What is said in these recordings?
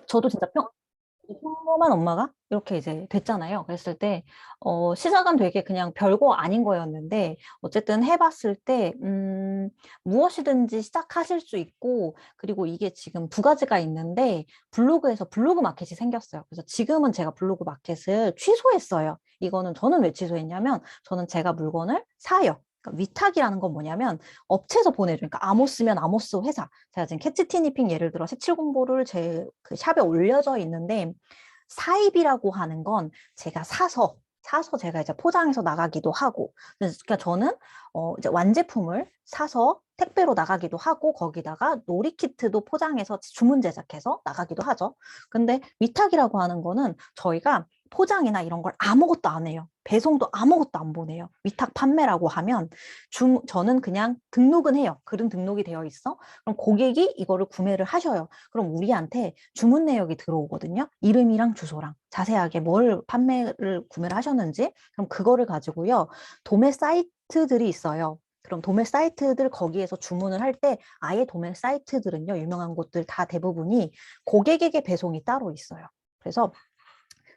저도 진짜 평범한 엄마가 이렇게 이제 됐잖아요. 그랬을 때, 시작은 되게 그냥 별거 아닌 거였는데, 어쨌든 해봤을 때, 무엇이든지 시작하실 수 있고, 그리고 이게 지금 두 가지가 있는데, 블로그에서 블로그 마켓이 생겼어요. 그래서 지금은 제가 블로그 마켓을 취소했어요. 이거는 저는 왜 취소했냐면, 저는 제가 물건을 사요. 그러니까 위탁이라는 건 뭐냐면 업체에서 보내줘. 그러니까 아모스면 아모스 회사. 제가 지금 캐치티니핑 예를 들어 색칠 공보를 제 그 샵에 올려져 있는데 사입이라고 하는 건 제가 사서 제가 이제 포장해서 나가기도 하고 그러니까 저는 이제 완제품을 사서 택배로 나가기도 하고 거기다가 놀이키트도 포장해서 주문 제작해서 나가기도 하죠. 근데 위탁이라고 하는 거는 저희가 포장이나 이런 걸 아무것도 안 해요. 배송도 아무것도 안 보내요. 위탁 판매라고 하면 저는 그냥 등록은 해요. 글은 등록이 되어 있어. 그럼 고객이 이거를 구매를 하셔요. 그럼 우리한테 주문 내역이 들어오거든요. 이름이랑 주소랑 자세하게 뭘 판매를 구매를 하셨는지. 그럼 그거를 가지고요. 도매 사이트들이 있어요. 그럼 도매 사이트들 거기에서 주문을 할 때 아예 도매 사이트들은요. 유명한 곳들 다 대부분이 고객에게 배송이 따로 있어요. 그래서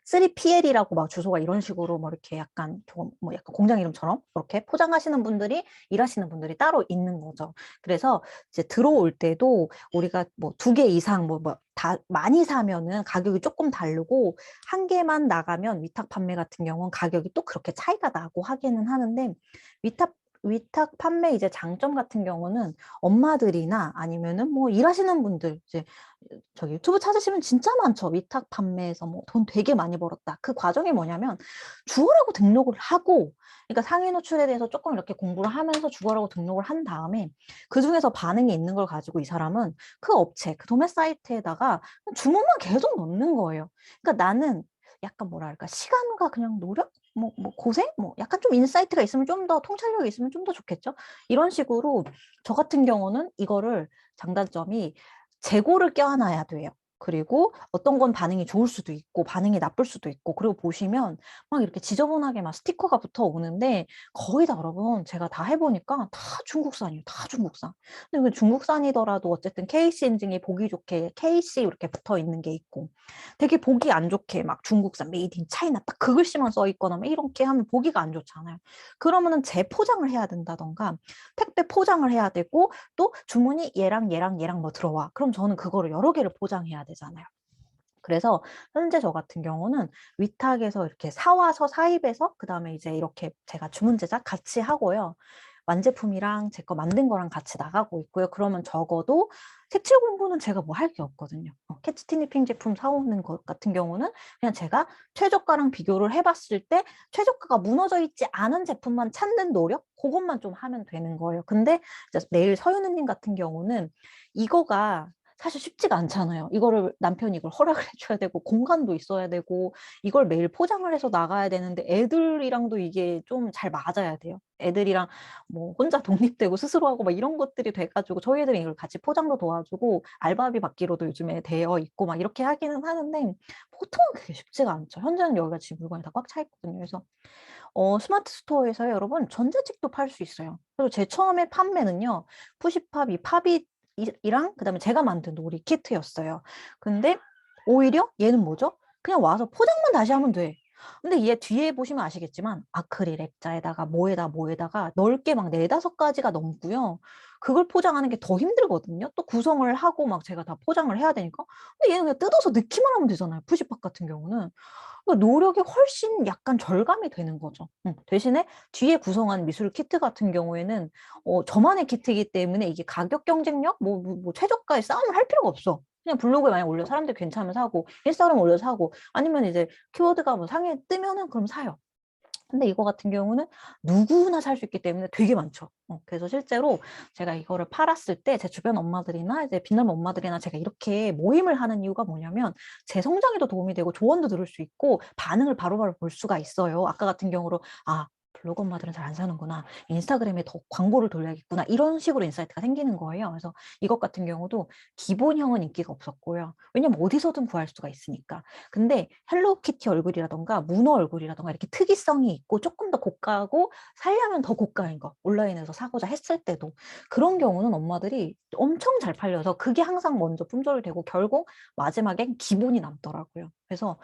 3PL이라고 막 주소가 이런 식으로 뭐 이렇게 약간 조금 뭐 약간 공장 이름처럼 그렇게 포장하시는 분들이 일하시는 분들이 따로 있는 거죠. 그래서 이제 들어올 때도 우리가 뭐 두 개 이상 뭐 다 많이 사면은 가격이 조금 다르고 한 개만 나가면 위탁 판매 같은 경우는 가격이 또 그렇게 차이가 나고 하기는 하는데 위탁 판매 이제 장점 같은 경우는 엄마들이나 아니면은 뭐 일하시는 분들 이제 저기 유튜브 찾으시면 진짜 많죠. 위탁 판매에서 뭐 돈 되게 많이 벌었다. 그 과정이 뭐냐면 주거라고 등록을 하고 그러니까 상위 노출에 대해서 조금 이렇게 공부를 하면서 주거라고 등록을 한 다음에 그중에서 반응이 있는 걸 가지고 이 사람은 그 업체, 그 도매 사이트에다가 주문만 계속 넣는 거예요. 그러니까 나는 약간 뭐랄까 시간과 그냥 노력? 뭐 고생? 뭐 약간 좀 인사이트가 있으면 좀 더 통찰력이 있으면 좀 더 좋겠죠? 이런 식으로 저 같은 경우는 이거를 장단점이 재고를 껴안아야 돼요. 그리고 어떤 건 반응이 좋을 수도 있고 반응이 나쁠 수도 있고 그리고 보시면 막 이렇게 지저분하게 막 스티커가 붙어 오는데 거의 다 여러분 제가 다 해보니까 다 중국산이에요. 다 중국산. 근데 그 중국산이더라도 어쨌든 KC 인증이 보기 좋게 KC 이렇게 붙어 있는 게 있고 되게 보기 안 좋게 막 중국산 메이드 인 차이나 딱 그 글씨만 써 있거나 막 이렇게 하면 보기가 안 좋잖아요. 그러면은 재포장을 해야 된다던가 택배 포장을 해야 되고 또 주문이 얘랑 뭐 들어와. 그럼 저는 그거를 여러 개를 포장해야 되잖아요. 그래서 현재 저 같은 경우는 위탁에서 이렇게 사와서 사입해서 그다음에 이제 이렇게 제가 주문 제작 같이 하고요. 완제품이랑 제 거 만든 거랑 같이 나가고 있고요. 그러면 적어도 색칠 공부는 제가 뭐 할 게 없거든요. 캐치티니핑 제품 사오는 것 같은 경우는 그냥 제가 최저가랑 비교를 해봤을 때 최저가가 무너져 있지 않은 제품만 찾는 노력? 그것만 좀 하면 되는 거예요. 근데 이제 내일 서윤우님 같은 경우는 이거가 사실 쉽지가 않잖아요. 이거를 남편이 이걸 허락을 해줘야 되고 공간도 있어야 되고 이걸 매일 포장을 해서 나가야 되는데 애들이랑도 이게 좀 잘 맞아야 돼요. 애들이랑 뭐 혼자 독립되고 스스로 하고 막 이런 것들이 돼가지고 저희 애들이 이걸 같이 포장도 도와주고 알바비 받기로도 요즘에 되어 있고 막 이렇게 하기는 하는데 보통은 그게 쉽지가 않죠. 현재는 여기가 지금 물건이 다 꽉 차 있거든요. 그래서 스마트 스토어에서요, 여러분 전자책도 팔 수 있어요. 그리고 제 처음에 판매는요, 푸시팝 이 팝이 이랑 그다음에 제가 만든 놀이 키트였어요. 근데 오히려 얘는 뭐죠? 그냥 와서 포장만 다시 하면 돼. 근데 얘 뒤에 보시면 아시겠지만 아크릴 액자에다가 뭐에다가 넓게 막 네다섯 가지가 넘고요. 그걸 포장하는 게 더 힘들거든요. 또 구성을 하고 막 제가 다 포장을 해야 되니까. 근데 얘는 그냥 뜯어서 넣기만 하면 되잖아요. 푸시팝 같은 경우는. 그러니까 노력이 훨씬 약간 절감이 되는 거죠. 대신에 뒤에 구성한 미술 키트 같은 경우에는 저만의 키트이기 때문에 이게 가격 경쟁력, 뭐 최저가에 싸움을 할 필요가 없어. 그냥 블로그에 만약 올려 사람들 괜찮으면 사고 인스타그램 올려 사고 아니면 이제 키워드가 뭐 상에 뜨면은 그럼 사요. 근데 이거 같은 경우는 누구나 살 수 있기 때문에 되게 많죠. 그래서 실제로 제가 이거를 팔았을 때 제 주변 엄마들이나 이제 빛나는 엄마들이나 제가 이렇게 모임을 하는 이유가 뭐냐면 제 성장에도 도움이 되고 조언도 들을 수 있고 반응을 바로바로 볼 수가 있어요. 아까 같은 경우로 블로그 엄마들은 잘 안 사는구나. 인스타그램에 더 광고를 돌려야겠구나. 이런 식으로 인사이트가 생기는 거예요. 그래서 이것 같은 경우도 기본형은 인기가 없었고요. 왜냐면 어디서든 구할 수가 있으니까. 근데 헬로키티 얼굴이라던가 문어 얼굴이라던가 이렇게 특이성이 있고 조금 더 고가고 살려면 더 고가인 거 온라인에서 사고자 했을 때도 그런 경우는 엄마들이 엄청 잘 팔려서 그게 항상 먼저 품절이 되고 결국 마지막엔 기본이 남더라고요. 그래서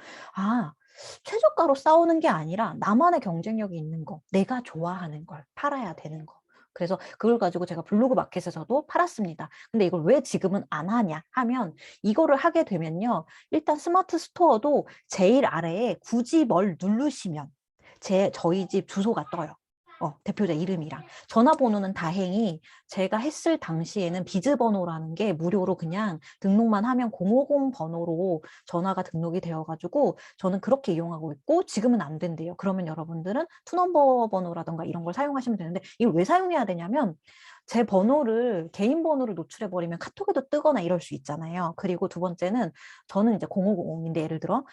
최저가로 싸우는 게 아니라 나만의 경쟁력이 있는 거, 내가 좋아하는 걸 팔아야 되는 거. 그래서 그걸 가지고 제가 블로그 마켓에서도 팔았습니다. 근데 이걸 왜 지금은 안 하냐 하면 이거를 하게 되면요. 일단 스마트 스토어도 제일 아래에 굳이 뭘 누르시면 저희 집 주소가 떠요. 대표자 이름이랑. 전화번호는 다행히 제가 했을 당시에는 비즈번호라는 게 무료로 그냥 등록만 하면 050 번호로 전화가 등록이 되어가지고 저는 그렇게 이용하고 있고 지금은 안 된대요. 그러면 여러분들은 투넘버 번호라던가 이런 걸 사용하시면 되는데 이걸 왜 사용해야 되냐면 제 번호를 개인 번호를 노출해버리면 카톡에도 뜨거나 이럴 수 있잖아요. 그리고 두 번째는 저는 이제 050인데 예를 들어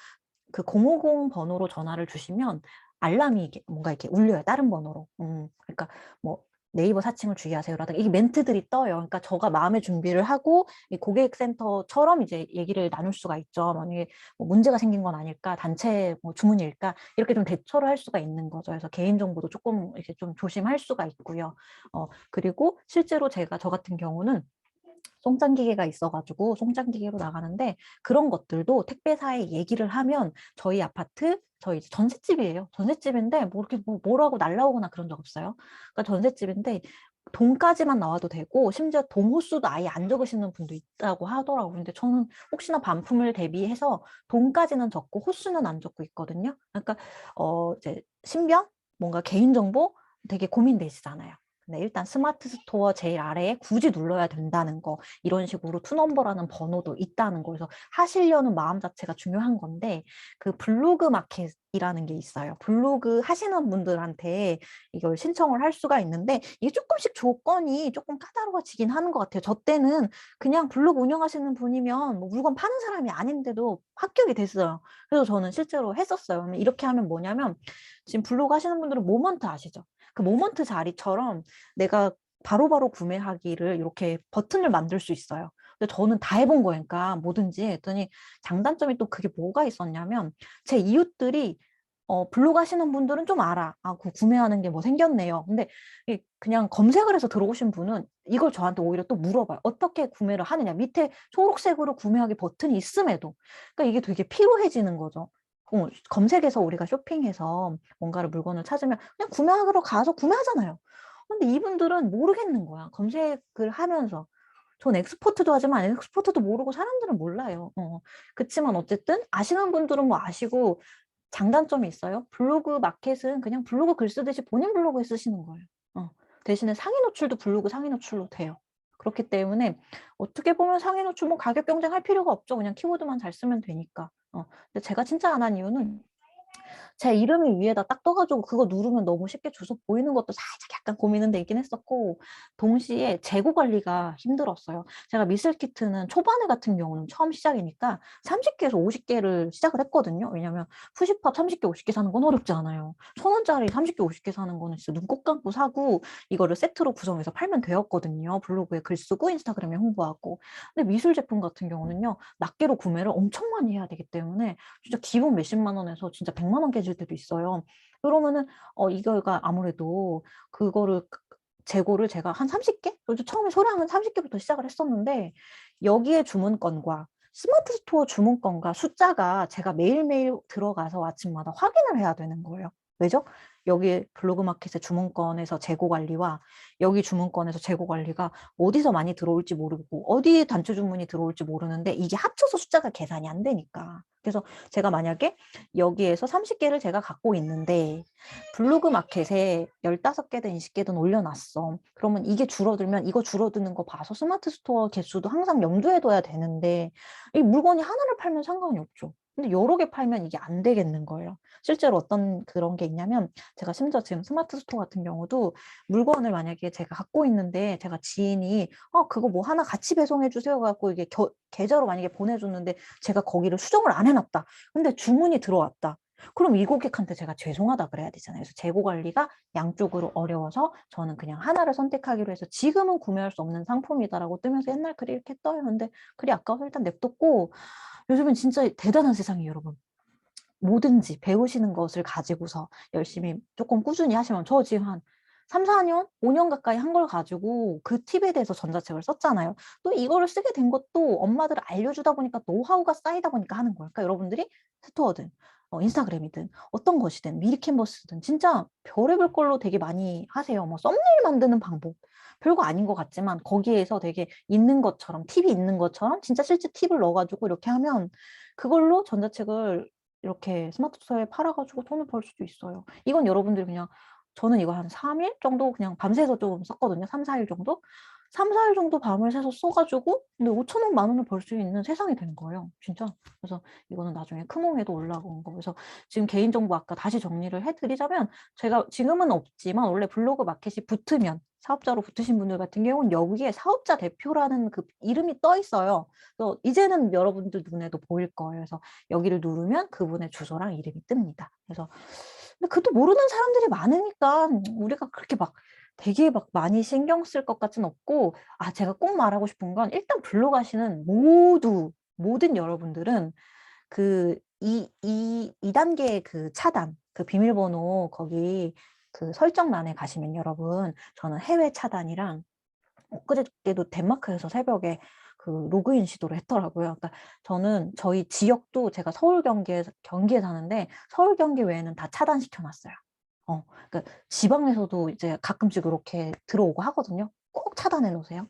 그 050 번호로 전화를 주시면 알람이 뭔가 이렇게 울려요. 다른 번호로. 그러니까 뭐 네이버 사칭을 주의하세요라든가 이게 멘트들이 떠요. 그러니까 저가 마음의 준비를 하고 이 고객센터처럼 이제 얘기를 나눌 수가 있죠. 만약에 뭐 문제가 생긴 건 아닐까, 단체 뭐 주문일까 이렇게 좀 대처를 할 수가 있는 거죠. 그래서 개인정보도 조금 이렇게 좀 조심할 수가 있고요. 그리고 실제로 저 같은 경우는 송장기계가 있어가지고 송장기계로 나가는데 그런 것들도 택배사에 얘기를 하면 저희 아파트 저희 전셋집이에요. 전셋집인데 뭐 이렇게 뭐라고 날라오거나 그런 적 없어요. 그러니까 전셋집인데 동까지만 나와도 되고 심지어 동호수도 아예 안 적으시는 분도 있다고 하더라고요. 근데 저는 혹시나 반품을 대비해서 동까지는 적고 호수는 안 적고 있거든요. 그러니까 이제 신변 뭔가 개인정보 되게 고민되시잖아요. 근데 일단 스마트 스토어 제일 아래에 굳이 눌러야 된다는 거 이런 식으로 투넘버라는 번호도 있다는 거 그래서 하시려는 마음 자체가 중요한 건데 그 블로그 마켓이라는 게 있어요. 블로그 하시는 분들한테 이걸 신청을 할 수가 있는데 이게 조금씩 조건이 조금 까다로워지긴 하는 것 같아요. 저 때는 그냥 블로그 운영하시는 분이면 뭐 물건 파는 사람이 아닌데도 합격이 됐어요. 그래서 저는 실제로 했었어요. 이렇게 하면 뭐냐면 지금 블로그 하시는 분들은 모먼트 아시죠? 그 모먼트 자리처럼 내가 바로바로 구매하기를 이렇게 버튼을 만들 수 있어요. 근데 저는 다 해본 거니까 뭐든지 했더니 장단점이 또 그게 뭐가 있었냐면 제 이웃들이 블로그 하시는 분들은 좀 알아. 그 구매하는 게 뭐 생겼네요. 근데 그냥 검색을 해서 들어오신 분은 이걸 저한테 오히려 또 물어봐요. 어떻게 구매를 하느냐. 밑에 초록색으로 구매하기 버튼이 있음에도. 그러니까 이게 되게 피로해지는 거죠. 검색해서 우리가 쇼핑해서 뭔가를 물건을 찾으면 그냥 구매하러 가서 구매하잖아요. 근데 이분들은 모르겠는 거야. 검색을 하면서. 전 엑스포트도 하지만 엑스포트도 모르고 사람들은 몰라요. 그치만 어쨌든 아시는 분들은 뭐 아시고 장단점이 있어요. 블로그 마켓은 그냥 블로그 글 쓰듯이 본인 블로그에 쓰시는 거예요. 대신에 상위 노출도 블로그 상위 노출로 돼요. 그렇기 때문에 어떻게 보면 상위 노출 뭐 가격 경쟁할 필요가 없죠. 그냥 키워드만 잘 쓰면 되니까. 근데 제가 진짜 안 한 이유는 제 이름이 위에다 딱 떠가지고 그거 누르면 너무 쉽게 주소 보이는 것도 살짝 약간 고민은 되긴 했었고 동시에 재고 관리가 힘들었어요. 제가 미술키트는 초반에 같은 경우는 처음 시작이니까 30개에서 50개를 시작을 했거든요. 왜냐면 푸시팝 30개, 50개 사는 건 어렵지 않아요. 1,000원짜리 30개, 50개 사는 거는 진짜 눈 꼭 감고 사고 이거를 세트로 구성해서 팔면 되었거든요. 블로그에 글 쓰고 인스타그램에 홍보하고. 근데 미술 제품 같은 경우는요. 낱개로 구매를 엄청 많이 해야 되기 때문에 진짜 기본 몇십만 원에서 진짜 100만 원 깨질 때도 있어요. 그러면은 이거가 아무래도 그거를 재고를 제가 한 30개? 처음에 소량은 30개부터 시작을 했었는데 여기에 주문건과 스마트 스토어 주문건과 숫자가 제가 매일매일 들어가서 아침마다 확인을 해야 되는 거예요. 왜죠? 여기 블로그 마켓의 주문건에서 재고 관리와 여기 주문건에서 재고 관리가 어디서 많이 들어올지 모르고 어디 단체 주문이 들어올지 모르는데 이게 합쳐서 숫자가 계산이 안 되니까. 그래서 제가 만약에 여기에서 30개를 제가 갖고 있는데 블로그 마켓에 15개든 20개든 올려놨어. 그러면 이게 줄어들면 이거 줄어드는 거 봐서 스마트 스토어 개수도 항상 염두에 둬야 되는데 이 물건이 하나를 팔면 상관이 없죠. 근데 여러 개 팔면 이게 안 되겠는 거예요. 실제로 어떤 그런 게 있냐면 제가 심지어 지금 스마트 스토어 같은 경우도 물건을 만약에 제가 갖고 있는데 제가 지인이 그거 뭐 하나 같이 배송해 주세요 갖고 이게 계좌로 만약에 보내줬는데 제가 거기를 수정을 안 해놨다. 근데 주문이 들어왔다. 그럼 이 고객한테 제가 죄송하다 그래야 되잖아요. 그래서 재고 관리가 양쪽으로 어려워서 저는 그냥 하나를 선택하기로 해서 지금은 구매할 수 없는 상품이다라고 뜨면서 옛날 글이 이렇게 떠요. 근데 글이 아까워서 일단 냅뒀고 요즘은 진짜 대단한 세상이에요, 여러분. 뭐든지 배우시는 것을 가지고서 열심히 조금 꾸준히 하시면 저 지금 한 3, 4년, 5년 가까이 한 걸 가지고 그 팁에 대해서 전자책을 썼잖아요. 또 이거를 쓰게 된 것도 엄마들 알려주다 보니까 노하우가 쌓이다 보니까 하는 거예요. 그러니까 여러분들이 스토어든 인스타그램이든 어떤 것이든 미리 캔버스든 진짜 별의별 걸로 되게 많이 하세요. 뭐 썸네일 만드는 방법 별거 아닌 것 같지만 거기에서 되게 있는 것처럼 팁이 있는 것처럼 진짜 실제 팁을 넣어가지고 이렇게 하면 그걸로 전자책을 이렇게 스마트 스토어에 팔아가지고 돈을 벌 수도 있어요. 이건 여러분들이 그냥 저는 이거 한 3일 정도 그냥 밤새서 좀 썼거든요. 3, 4일 정도. 3, 4일 정도 밤을 새서 써가지고 근데 5천 원, 만 원을 벌 수 있는 세상이 되는 거예요. 진짜. 그래서 이거는 나중에 크몽에도 올라온 거. 그래서 지금 개인정보 아까 다시 정리를 해드리자면 제가 지금은 없지만 원래 블로그 마켓이 붙으면 사업자로 붙으신 분들 같은 경우는 여기에 사업자 대표라는 그 이름이 떠 있어요. 그래서 이제는 여러분들 눈에도 보일 거예요. 그래서 여기를 누르면 그분의 주소랑 이름이 뜹니다. 그래서 근데 그것도 모르는 사람들이 많으니까 우리가 그렇게 막 되게 막 많이 신경 쓸 것 같진 없고 제가 꼭 말하고 싶은 건 일단 블로그 하시는 모든 여러분들은 그 2단계 그 차단 그 비밀번호 거기 그 설정란에 가시면 여러분 저는 해외 차단이랑 엊그저께도 덴마크에서 새벽에 그 로그인 시도를 했더라고요. 그러니까 저는 저희 지역도 제가 서울 경기에 사는데 서울 경기 외에는 다 차단시켜 놨어요. 그러니까 지방에서도 이제 가끔씩 이렇게 들어오고 하거든요. 꼭 차단해 놓으세요.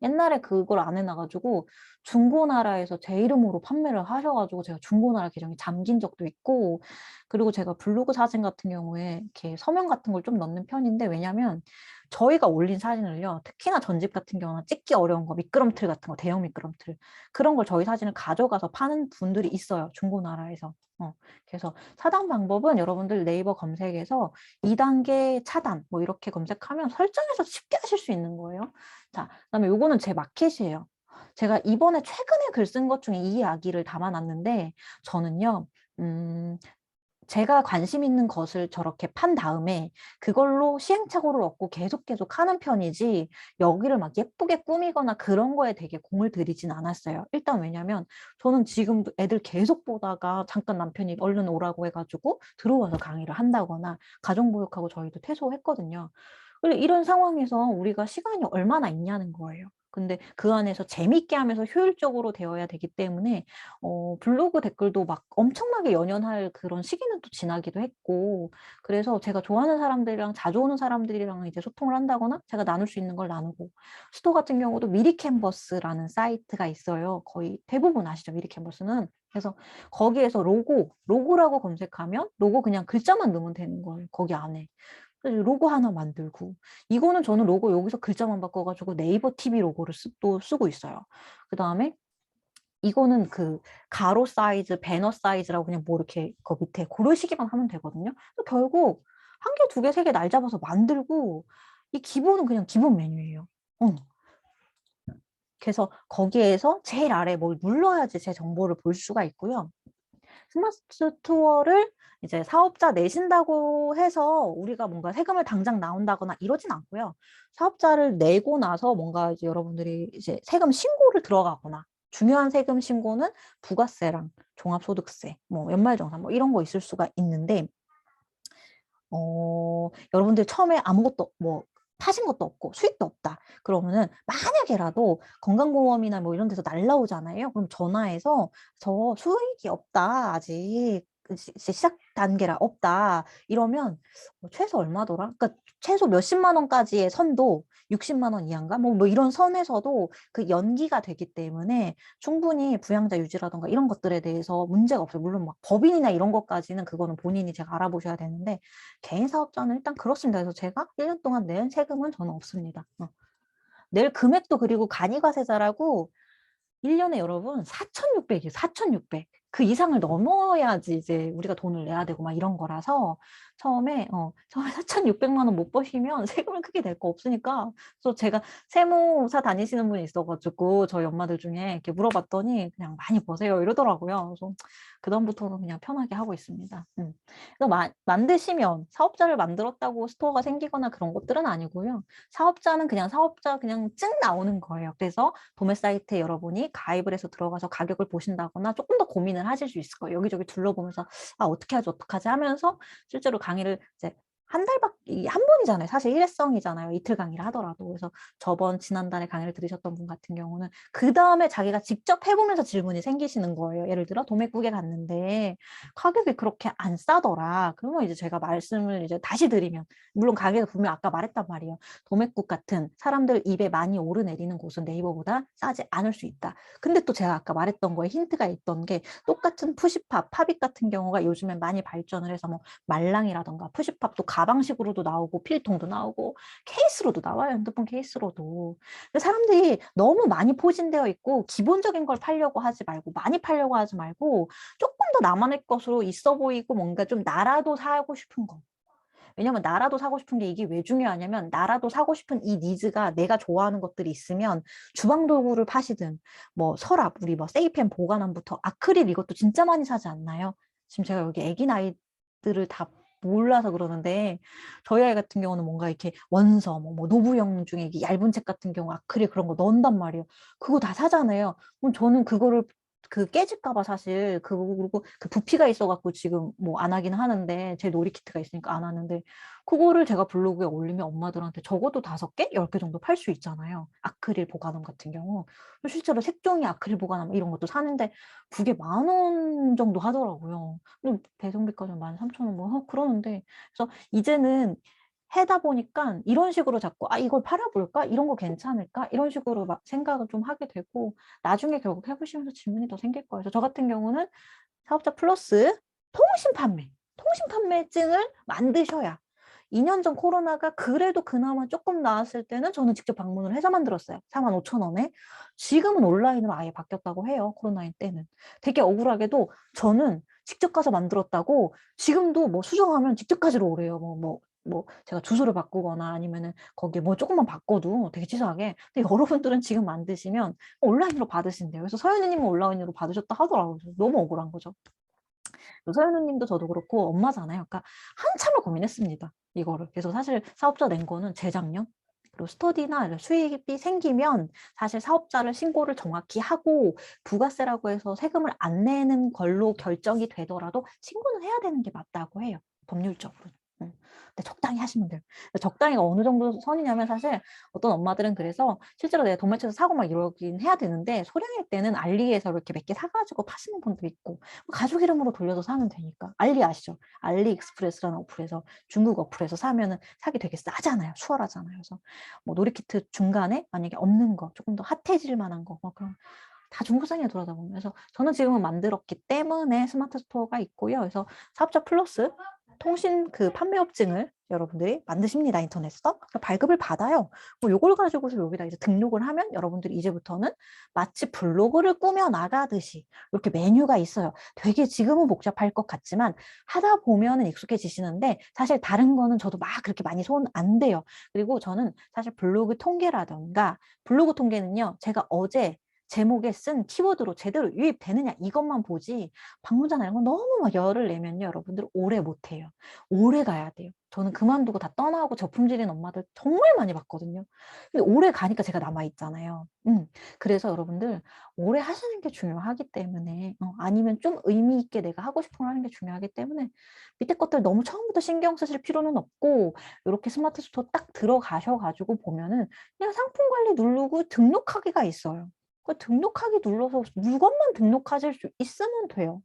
옛날에 그걸 안 해놔가지고 중고나라에서 제 이름으로 판매를 하셔가지고 제가 중고나라 계정이 잠긴 적도 있고 그리고 제가 블로그 사진 같은 경우에 이렇게 서명 같은 걸 좀 넣는 편인데 왜냐면 저희가 올린 사진을요 특히나 전집 같은 경우는 찍기 어려운 거 미끄럼틀 같은 거 대형 미끄럼틀 그런 걸 저희 사진을 가져가서 파는 분들이 있어요 중고나라에서 그래서 차단 방법은 여러분들 네이버 검색에서 2단계 차단 뭐 이렇게 검색하면 설정해서 쉽게 하실 수 있는 거예요. 자, 그다음에 요거는 제 마켓이에요. 제가 이번에 최근에 글 쓴 것 중에 이 이야기를 담아놨는데 저는요. 제가 관심 있는 것을 저렇게 판 다음에 그걸로 시행착오를 얻고 계속 하는 편이지 여기를 막 예쁘게 꾸미거나 그런 거에 되게 공을 들이진 않았어요. 일단 왜냐면 저는 지금도 애들 계속 보다가 잠깐 남편이 얼른 오라고 해가지고 들어와서 강의를 한다거나 가정보육하고 저희도 퇴소했거든요. 그리고 이런 상황에서 우리가 시간이 얼마나 있냐는 거예요. 근데 그 안에서 재밌게 하면서 효율적으로 되어야 되기 때문에 블로그 댓글도 막 엄청나게 연연할 그런 시기는 또 지나기도 했고 그래서 제가 좋아하는 사람들이랑 자주 오는 사람들이랑 이제 소통을 한다거나 제가 나눌 수 있는 걸 나누고 스토 같은 경우도 미리 캔버스라는 사이트가 있어요. 거의 대부분 아시죠? 미리 캔버스는. 그래서 거기에서 로고라고 검색하면 로고 그냥 글자만 넣으면 되는 거예요. 거기 안에. 그래서 로고 하나 만들고 이거는 저는 로고 여기서 글자만 바꿔가지고 네이버 TV 로고를 또 쓰고 있어요. 그 다음에 이거는 그 가로 사이즈, 배너 사이즈라고 그냥 뭐 이렇게 그 밑에 고르시기만 하면 되거든요. 결국 한 개, 두 개, 세 개 날 잡아서 만들고 이 기본은 그냥 기본 메뉴예요. 그래서 거기에서 제일 아래 뭘 눌러야지 제 정보를 볼 수가 있고요. 스마트 스토어를 이제 사업자 내신다고 해서 우리가 뭔가 세금을 당장 나온다거나 이러진 않고요. 사업자를 내고 나서 뭔가 이제 여러분들이 이제 세금 신고를 들어가거나 중요한 세금 신고는 부가세랑 종합소득세, 뭐 연말정산 뭐 이런 거 있을 수가 있는데 여러분들 처음에 아무것도 뭐 파신 것도 없고 수익도 없다. 그러면은 만약에라도 건강보험이나 뭐 이런 데서 날라오잖아요. 그럼 전화해서 저 수익이 없다. 아직 시작 단계라 없다. 이러면 최소 얼마더라? 그러니까 최소 몇십만 원까지의 선도 60만 원 이하인가? 뭐 이런 선에서도 그 연기가 되기 때문에 충분히 부양자 유지라던가 이런 것들에 대해서 문제가 없어요. 물론 막 법인이나 이런 것까지는 그거는 본인이 제가 알아보셔야 되는데 개인 사업자는 일단 그렇습니다. 그래서 제가 1년 동안 낸 세금은 저는 없습니다. 낼 금액도 그리고 간이가세자라고 1년에 여러분 4,600이에요. 4,600. 그 이상을 넘어야지 이제 우리가 돈을 내야 되고 막 이런 거라서 처음에 4,600만 원 못 버시면 세금을 크게 낼 거 없으니까. 그래서 제가 세무사 다니시는 분이 있어가지고 저희 엄마들 중에 이렇게 물어봤더니 그냥 많이 버세요 이러더라고요. 그래서 그다음부터는 그냥 편하게 하고 있습니다. 그래서 만드시면 사업자를 만들었다고 스토어가 생기거나 그런 것들은 아니고요. 사업자는 그냥 사업자 그냥 증 나오는 거예요. 그래서 도매 사이트에 여러분이 가입을 해서 들어가서 가격을 보신다거나 조금 더 고민을 하실 수 있을 거예요. 여기저기 둘러보면서 어떻게 하지 어떻게 하지 하면서 실제로 강의를 이제 한 달밖에 한 번이잖아요. 사실 일회성이잖아요. 이틀 강의를 하더라도. 그래서 지난달에 강의를 들으셨던 분 같은 경우는 그 다음에 자기가 직접 해보면서 질문이 생기시는 거예요. 예를 들어 도매국에 갔는데 가격이 그렇게 안 싸더라. 그러면 이제 제가 말씀을 이제 다시 드리면, 물론 가격을 분명 아까 말했단 말이에요. 도매국 같은 사람들 입에 많이 오르내리는 곳은 네이버보다 싸지 않을 수 있다. 근데 또 제가 아까 말했던 거에 힌트가 있던 게, 똑같은 푸시팝, 팝잇 같은 경우가 요즘에 많이 발전을 해서 뭐 말랑이라던가 푸시팝도 가방식으로도 나오고 필통도 나오고 케이스로도 나와요. 핸드폰 케이스로도. 근데 사람들이 너무 많이 포진되어 있고 기본적인 걸 팔려고 하지 말고, 많이 팔려고 하지 말고 조금 더 나만의 것으로 있어 보이고 뭔가 좀 나라도 사고 싶은 거. 왜냐면 나라도 사고 싶은 게 이게 왜 중요하냐면, 나라도 사고 싶은 이 니즈가 내가 좋아하는 것들이 있으면 주방 도구를 파시든 뭐 서랍, 우리 뭐 세이펜 보관함부터 아크릴 이것도 진짜 많이 사지 않나요? 지금 제가 여기 애기 나이들을 다 몰라서 그러는데, 저희 아이 같은 경우는 뭔가 이렇게 원서, 뭐 노부영 중에 얇은 책 같은 경우 아크릴 그런 거 넣는단 말이에요. 그거 다 사잖아요. 그럼 저는 그거를 깨질까 봐 사실 그리고 그 부피가 있어갖고 지금 뭐 안 하긴 하는데, 제 놀이키트가 있으니까 안 하는데, 그거를 제가 블로그에 올리면 엄마들한테 적어도 5개, 10개 정도 팔 수 있잖아요. 아크릴 보관함 같은 경우. 실제로 색종이 아크릴 보관함 이런 것도 사는데 그게 10,000원 정도 하더라고요. 근데 배송비까지 13,000원 뭐 그러는데, 그래서 이제는 해다 보니까 이런 식으로 자꾸 이걸 팔아볼까? 이런 거 괜찮을까? 이런 식으로 막 생각을 좀 하게 되고, 나중에 결국 해보시면서 질문이 더 생길 거예요. 그래서 저 같은 경우는 사업자 플러스 통신 판매증을 만드셔야, 2년 전 코로나가 그래도 그나마 조금 나았을 때는 저는 직접 방문을 해서 만들었어요. 45,000원에. 지금은 온라인으로 아예 바뀌었다고 해요. 코로나 때는. 되게 억울하게도 저는 직접 가서 만들었다고 지금도 뭐 수정하면 직접 가지러 오래요. 제가 주소를 바꾸거나 아니면은 거기에 뭐 조금만 바꿔도 되게 치사하게. 근데 여러분들은 지금 만드시면 온라인으로 받으신대요. 그래서 서현우님은 온라인으로 받으셨다 하더라고요. 너무 억울한 거죠. 서현우님도 저도 그렇고 엄마잖아요. 그러니까 한참을 고민했습니다. 이거를. 그래서 사실 사업자 낸 거는 재작년. 그리고 스터디나 수익이 생기면 사실 사업자를 신고를 정확히 하고 부가세라고 해서 세금을 안 내는 걸로 결정이 되더라도 신고는 해야 되는 게 맞다고 해요. 법률적으로. 근데 적당히 하시면 돼요. 적당히가 어느 정도 선이냐면, 사실 어떤 엄마들은 그래서 실제로 내가 도매체에서 사고 막 이러긴 해야 되는데, 소량일 때는 알리에서 이렇게 몇 개 사가지고 파시는 분도 있고, 가족 이름으로 돌려서 사면 되니까. 알리 아시죠? 알리익스프레스라는 어플에서, 중국 어플에서 사면은 사기 되게 싸잖아요. 수월하잖아요. 그래서 뭐 놀이키트 중간에 만약에 없는 거, 조금 더 핫해질 만한 거, 그럼 다 중고상에 돌아다보면. 그래서 저는 지금은 만들었기 때문에 스마트 스토어가 있고요. 그래서 사업자 플러스 통신 판매업증을 여러분들이 만드십니다. 인터넷에서. 발급을 받아요. 뭐 요걸 가지고서 여기다 이제 등록을 하면 여러분들이 이제부터는 마치 블로그를 꾸며 나가듯이 이렇게 메뉴가 있어요. 되게 지금은 복잡할 것 같지만 하다 보면은 익숙해지시는데, 사실 다른 거는 저도 막 그렇게 많이 손 안 대요. 그리고 저는 사실 블로그 통계라던가, 블로그 통계는요, 제가 어제 제목에 쓴 키워드로 제대로 유입되느냐 이것만 보지, 방문자 이런 거 너무 막 열을 내면요, 여러분들 오래 못해요. 오래 가야 돼요. 저는 그만두고 다 떠나고 저품질인 엄마들 정말 많이 봤거든요. 근데 오래 가니까 제가 남아있잖아요. 그래서 여러분들 오래 하시는 게 중요하기 때문에, 아니면 좀 의미 있게 내가 하고 싶은 걸 하는 게 중요하기 때문에, 밑에 것들 너무 처음부터 신경 쓰실 필요는 없고, 이렇게 스마트 스토어 딱 들어가셔가지고 보면은 그냥 상품 관리 누르고 등록하기가 있어요. 그 등록하기 눌러서 물건만 등록하실 수 있으면 돼요.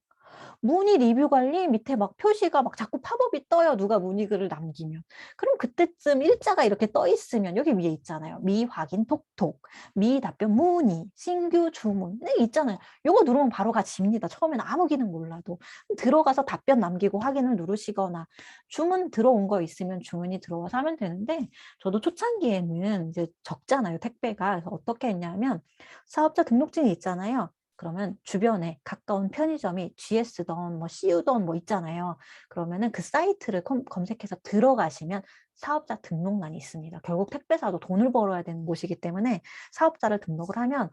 문의 리뷰 관리 밑에 막 표시가 막 자꾸 팝업이 떠요. 누가 문의 글을 남기면. 그럼 그때쯤 일자가 이렇게 떠 있으면 여기 위에 있잖아요. 미확인 톡톡, 미답변 문의, 신규 주문. 네, 있잖아요. 요거 누르면 바로 가집니다. 처음에는 아무 기능 몰라도. 들어가서 답변 남기고 확인을 누르시거나, 주문 들어온 거 있으면 주문이 들어와서 하면 되는데, 저도 초창기에는 이제 적잖아요. 택배가. 그래서 어떻게 했냐면, 사업자 등록증이 있잖아요. 그러면 주변에 가까운 편의점이 GS든 뭐 CU든 뭐 있잖아요. 그러면은 그 사이트를 검색해서 들어가시면 사업자 등록란이 있습니다. 결국 택배사도 돈을 벌어야 되는 곳이기 때문에 사업자를 등록을 하면,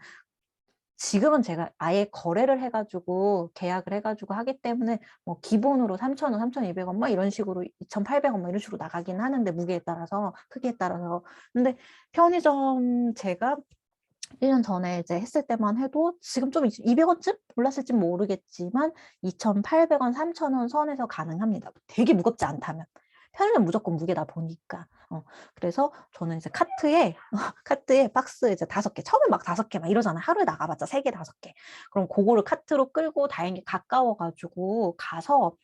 지금은 제가 아예 거래를 해가지고 계약을 해가지고 하기 때문에 뭐 기본으로 3,000원, 3,200원 막 이런 식으로 2,800원 막 이런 식으로 나가긴 하는데, 무게에 따라서 크기에 따라서. 근데 편의점 제가 1년 전에 이제 했을 때만 해도 지금 좀 200원쯤 올랐을지 모르겠지만 2,800원, 3,000원 선에서 가능합니다. 되게 무겁지 않다면. 편의점 무조건 무게다 보니까. 그래서 저는 이제 카트에 박스 이제 5개, 처음에 막 5개 막 이러잖아요. 하루에 나가봤자 3개, 5개. 그럼 그거를 카트로 끌고 다행히 가까워가지고 가서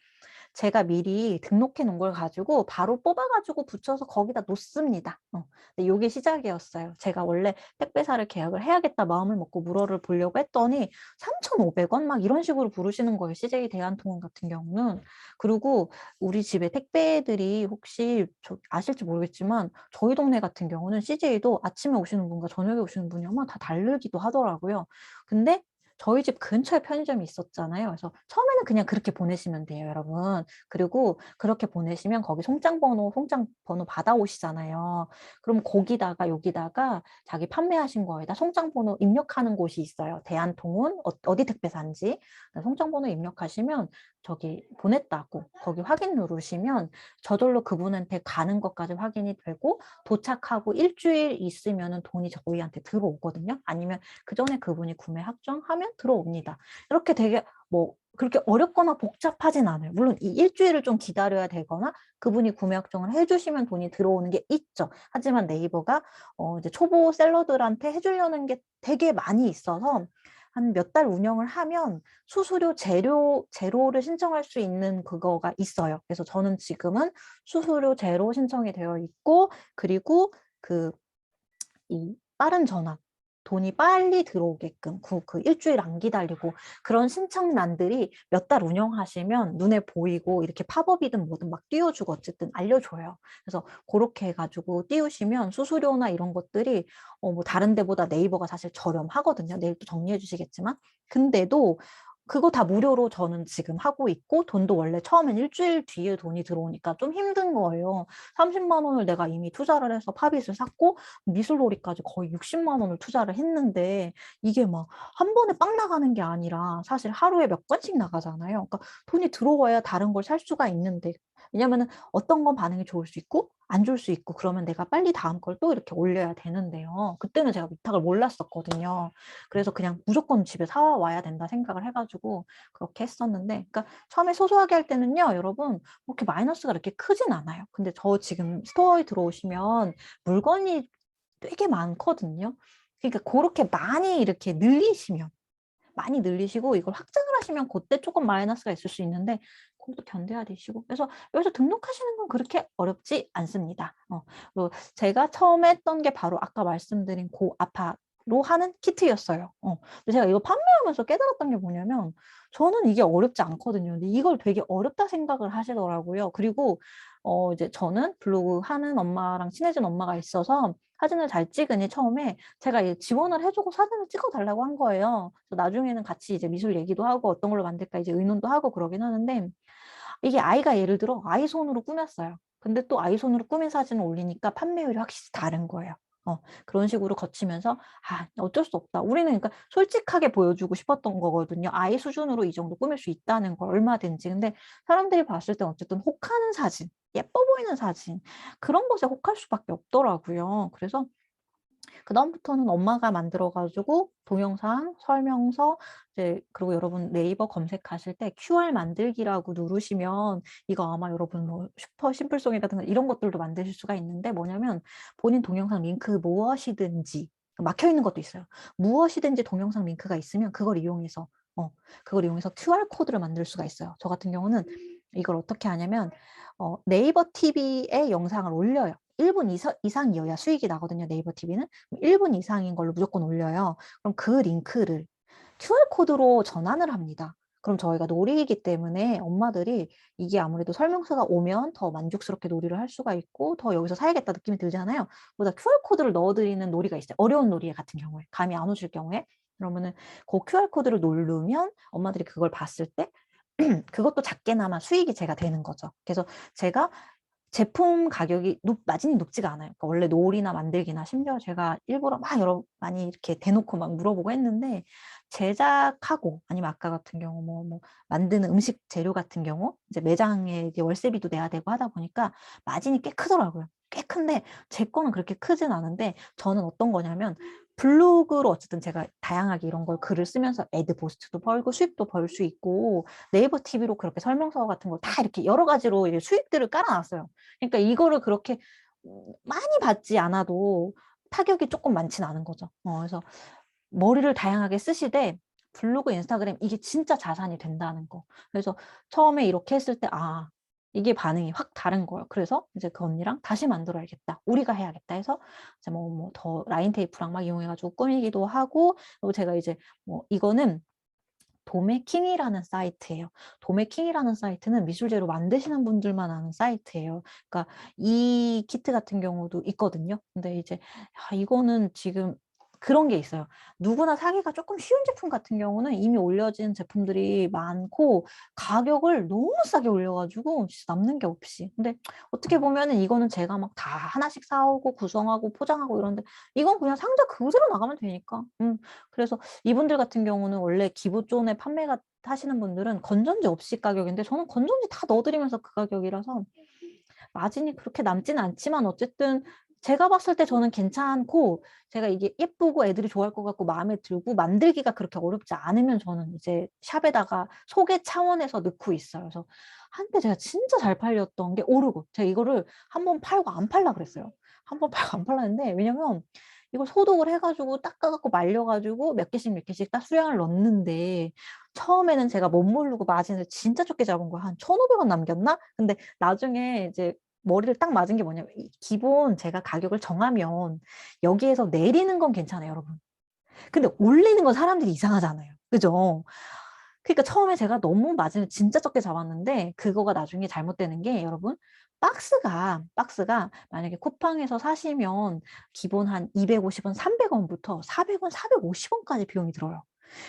제가 미리 등록해 놓은 걸 가지고 바로 뽑아가지고 붙여서 거기다 놓습니다. 근데 이게 시작이었어요. 제가 원래 택배사를 계약을 해야겠다 마음을 먹고 물어를 보려고 했더니 3,500원 막 이런 식으로 부르시는 거예요. CJ 대한통운 같은 경우는. 그리고 우리 집에 택배들이 혹시 아실지 모르겠지만 저희 동네 같은 경우는 CJ도 아침에 오시는 분과 저녁에 오시는 분이 아마 다 다르기도 하더라고요. 근데 저희 집 근처에 편의점이 있었잖아요. 그래서 처음에는 그냥 그렇게 보내시면 돼요, 여러분. 그리고 그렇게 보내시면 거기 송장번호 받아오시잖아요. 그럼 거기다가 여기다가 자기 판매하신 거에다 송장번호 입력하는 곳이 있어요. 대한통운, 어디 택배사인지. 송장번호 입력하시면 저기 보냈다고 거기 확인 누르시면 저절로 그분한테 가는 것까지 확인이 되고, 도착하고 일주일 있으면 돈이 저희한테 들어오거든요. 아니면 그 전에 그분이 구매 확정하면 들어옵니다. 이렇게 되게 뭐 그렇게 어렵거나 복잡하진 않아요. 물론 이 일주일을 좀 기다려야 되거나 그분이 구매 확정을 해주시면 돈이 들어오는 게 있죠. 하지만 네이버가 이제 초보 셀러들한테 해주려는 게 되게 많이 있어서 한 몇 달 운영을 하면 수수료 제로를 신청할 수 있는 그거가 있어요. 그래서 저는 지금은 수수료 제로 신청이 되어 있고, 그리고 이 빠른 전환, 돈이 빨리 들어오게끔 그 일주일 안 기다리고 그런 신청란들이 몇 달 운영하시면 눈에 보이고 이렇게 팝업이든 뭐든 막 띄워주고 어쨌든 알려줘요. 그래서 그렇게 해가지고 띄우시면 수수료나 이런 것들이 뭐 다른 데보다 네이버가 사실 저렴하거든요. 내일 또 정리해 주시겠지만. 근데도 그거 다 무료로 저는 지금 하고 있고, 돈도 원래 처음엔 일주일 뒤에 돈이 들어오니까 좀 힘든 거예요. 30만 원을 내가 이미 투자를 해서 팝잇을 샀고 미술놀이까지 거의 60만 원을 투자를 했는데, 이게 막 한 번에 빵 나가는 게 아니라 사실 하루에 몇 건씩 나가잖아요. 그러니까 돈이 들어와야 다른 걸 살 수가 있는데, 왜냐면은 어떤 건 반응이 좋을 수 있고 안 좋을 수 있고, 그러면 내가 빨리 다음 걸 또 이렇게 올려야 되는데요. 그때는 제가 위탁을 몰랐었거든요. 그래서 그냥 무조건 집에 사와야 된다 생각을 해가지고 그렇게 했었는데, 그러니까 처음에 소소하게 할 때는요, 여러분 그렇게 마이너스가 이렇게 크진 않아요. 근데 저 지금 스토어에 들어오시면 물건이 되게 많거든요. 그러니까 그렇게 많이 늘리시고 이걸 확장을 하시면 그때 조금 마이너스가 있을 수 있는데, 그것도 견뎌야 되시고. 그래서 여기서 등록하시는 건 그렇게 어렵지 않습니다. 그리고 제가 처음에 했던 게 바로 아까 말씀드린 아파로 하는 키트였어요. 근데 제가 이거 판매하면서 깨달았던 게 뭐냐면, 저는 이게 어렵지 않거든요. 근데 이걸 되게 어렵다 생각을 하시더라고요. 그리고 이제 저는 블로그 하는 엄마랑 친해진 엄마가 있어서 사진을 잘 찍으니 처음에 제가 지원을 해주고 사진을 찍어달라고 한 거예요. 그래서 나중에는 같이 이제 미술 얘기도 하고 어떤 걸로 만들까 이제 의논도 하고 그러긴 하는데, 이게 아이가 예를 들어 아이 손으로 꾸몄어요. 근데 또 아이 손으로 꾸민 사진을 올리니까 판매율이 확실히 다른 거예요. 그런 식으로 거치면서 어쩔 수 없다. 우리는 그러니까 솔직하게 보여주고 싶었던 거거든요. 아이 수준으로 이 정도 꾸밀 수 있다는 걸 얼마든지. 근데 사람들이 봤을 때 어쨌든 혹하는 사진, 예뻐 보이는 사진, 그런 것에 혹할 수밖에 없더라고요. 그래서 그다음부터는 엄마가 만들어가지고 동영상, 설명서, 이제 그리고 여러분 네이버 검색하실 때 QR 만들기라고 누르시면 이거 아마 여러분 뭐 슈퍼 심플송이 같은 거 이런 것들도 만드실 수가 있는데, 뭐냐면 본인 동영상 링크 무엇이든지 막혀 있는 것도 있어요. 무엇이든지 동영상 링크가 있으면 그걸 이용해서 QR 코드를 만들 수가 있어요. 저 같은 경우는 이걸 어떻게 하냐면 네이버 TV에 영상을 올려요. 1분 이상이어야 수익이 나거든요. 네이버 TV는 1분 이상인 걸로 무조건 올려요. 그럼 그 링크를 QR코드로 전환을 합니다. 그럼 저희가 놀이이기 때문에 엄마들이 이게 아무래도 설명서가 오면 더 만족스럽게 놀이를 할 수가 있고 더 여기서 사야겠다 느낌이 들잖아요. 보다 QR코드를 넣어드리는 놀이가 있어요. 어려운 놀이 같은 경우에, 감이 안 오실 경우에. 그러면은 그 QR 코드를 누르면 엄마들이 그걸 봤을 때 그것도 작게나마 수익이 제가 되는 거죠. 그래서 제가 제품 가격이 마진이 높지가 않아요. 그러니까 원래 놀이나 만들기나 심지어 제가 일부러 막 많이 이렇게 대놓고 막 물어보고 했는데 제작하고 아니면 아까 같은 경우 뭐 만드는 음식 재료 같은 경우 이제 매장에 이제 월세비도 내야 되고 하다 보니까 마진이 꽤 크더라고요. 꽤 큰데 제 거는 그렇게 크진 않은데 저는 어떤 거냐면 블로그로 어쨌든 제가 다양하게 이런 걸 글을 쓰면서 애드 포스트도 벌고 수입도 벌 수 있고 네이버 TV로 그렇게 설명서 같은 걸 다 이렇게 여러 가지로 이제 수익들을 깔아놨어요. 그러니까 이거를 그렇게 많이 받지 않아도 타격이 조금 많진 않은 거죠. 그래서 머리를 다양하게 쓰시되 블로그, 인스타그램 이게 진짜 자산이 된다는 거. 그래서 처음에 이렇게 했을 때 이게 반응이 확 다른 거예요. 그래서 이제 그 언니랑 다시 만들어야겠다. 우리가 해야겠다 해서 이제 뭐 더 라인 테이프랑 막 이용해가지고 꾸미기도 하고 그리고 제가 이제 뭐 이거는 도메킹이라는 사이트예요. 도메킹이라는 사이트는 미술재료 만드시는 분들만 아는 사이트예요. 그러니까 이 키트 같은 경우도 있거든요. 근데 이제 이거는 지금 그런 게 있어요. 누구나 사기가 조금 쉬운 제품 같은 경우는 이미 올려진 제품들이 많고 가격을 너무 싸게 올려가지고 진짜 남는 게 없이. 근데 어떻게 보면은 이거는 제가 막 다 하나씩 사오고 구성하고 포장하고 이런데 이건 그냥 상자 그대로 나가면 되니까. 그래서 이분들 같은 경우는 원래 기부존에 판매가 하시는 분들은 건전지 없이 가격인데 저는 건전지 다 넣어드리면서 그 가격이라서 마진이 그렇게 남지는 않지만 어쨌든 제가 봤을 때 저는 괜찮고 제가 이게 예쁘고 애들이 좋아할 것 같고 마음에 들고 만들기가 그렇게 어렵지 않으면 저는 이제 샵에다가 소개 차원에서 넣고 있어요. 그래서 한때 제가 진짜 잘 팔렸던 게 오르고 제가 이거를 한 번 팔고 안 팔라 그랬어요. 한 번 팔고 안 팔랐는데 왜냐면 이걸 소독을 해가지고 닦아갖고 말려가지고 몇 개씩 딱 수량을 넣는데 처음에는 제가 못 모르고 마진을 진짜 적게 잡은 거야. 한 1,500원 남겼나? 근데 나중에 이제 머리를 딱 맞은 게 뭐냐면 기본 제가 가격을 정하면 여기에서 내리는 건 괜찮아요, 여러분. 근데 올리는 건 사람들이 이상하잖아요. 그죠? 그러니까 처음에 제가 너무 마진을 진짜 적게 잡았는데 그거가 나중에 잘못되는 게 여러분 박스가 만약에 쿠팡에서 사시면 기본 한 250원, 300원부터 400원, 450원까지 비용이 들어요.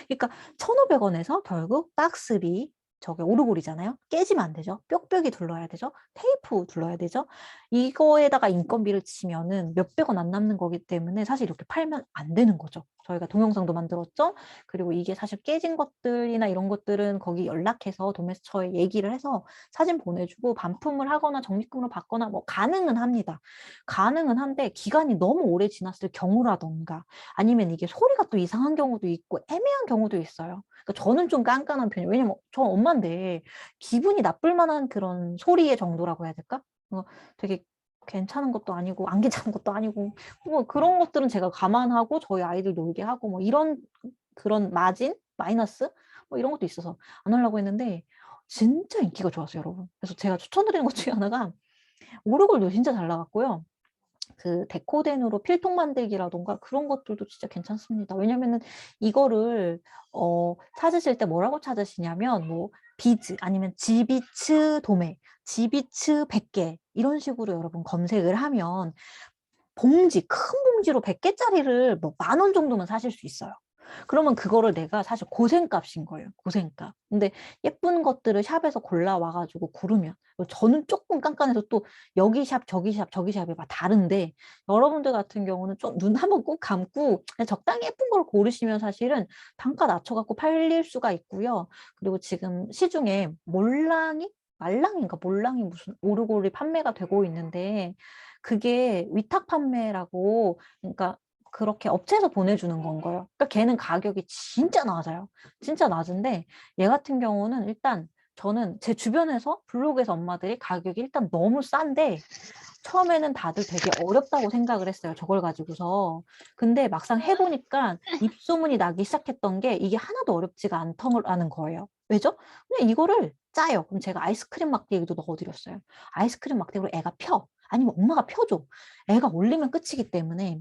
그러니까 1,500원에서 결국 박스비 저게 오르골이잖아요. 깨지면 안 되죠. 뾱뾱이 둘러야 되죠. 테이프 둘러야 되죠. 이거에다가 인건비를 치면은 몇백 원 안 남는 거기 때문에 사실 이렇게 팔면 안 되는 거죠. 저희가 동영상도 만들었죠. 그리고 이게 사실 깨진 것들이나 이런 것들은 거기 연락해서 도매스처에 얘기를 해서 사진 보내주고 반품을 하거나 적립금으로 받거나 뭐 가능은 합니다. 가능은 한데 기간이 너무 오래 지났을 경우라던가 아니면 이게 소리가 또 이상한 경우도 있고 애매한 경우도 있어요. 그러니까 저는 좀 깐깐한 편이에요. 왜냐면 저 엄마인데 기분이 나쁠 만한 그런 소리의 정도라고 해야 될까? 되게 괜찮은 것도 아니고 안 괜찮은 것도 아니고 뭐 그런 것들은 제가 감안하고 저희 아이들 놀게 하고 뭐 이런 그런 마진 마이너스 뭐 이런 것도 있어서 안 하려고 했는데 진짜 인기가 좋았어요, 여러분. 그래서 제가 추천드리는 것 중에 하나가 오르골도 진짜 잘 나갔고요. 그 데코덴으로 필통 만들기라던가 그런 것들도 진짜 괜찮습니다. 왜냐면은 이거를 찾으실 때 뭐라고 찾으시냐면 뭐 비즈 아니면 지비츠 도매, 지비츠 100개 이런 식으로 여러분 검색을 하면 봉지, 큰 봉지로 100개짜리를 뭐 10,000원 정도면 사실 수 있어요. 그러면 그거를 내가 사실 고생값인 거예요. 고생값. 근데 예쁜 것들을 샵에서 골라와가지고 고르면 저는 조금 깐깐해서 또 여기 샵, 저기 샵, 저기 샵이 막 다른데 여러분들 같은 경우는 좀 눈 한번 꼭 감고 그냥 적당히 예쁜 걸 고르시면 사실은 단가 낮춰갖고 팔릴 수가 있고요. 그리고 지금 시중에 말랑인가 몰랑이 무슨 오르골이 판매가 되고 있는데 그게 위탁 판매라고 그러니까 그렇게 업체에서 보내주는 건 거예요. 그러니까 걔는 가격이 진짜 낮아요. 진짜 낮은데 얘 같은 경우는 일단 저는 제 주변에서 블로그에서 엄마들이 가격이 일단 너무 싼데 처음에는 다들 되게 어렵다고 생각을 했어요. 저걸 가지고서. 근데 막상 해보니까 입소문이 나기 시작했던 게 이게 하나도 어렵지가 않더라는 거예요. 왜죠? 그냥 이거를 짜요. 그럼 제가 아이스크림 막대기도 넣어드렸어요. 아이스크림 막대기로 애가 펴. 아니면 엄마가 펴줘. 애가 올리면 끝이기 때문에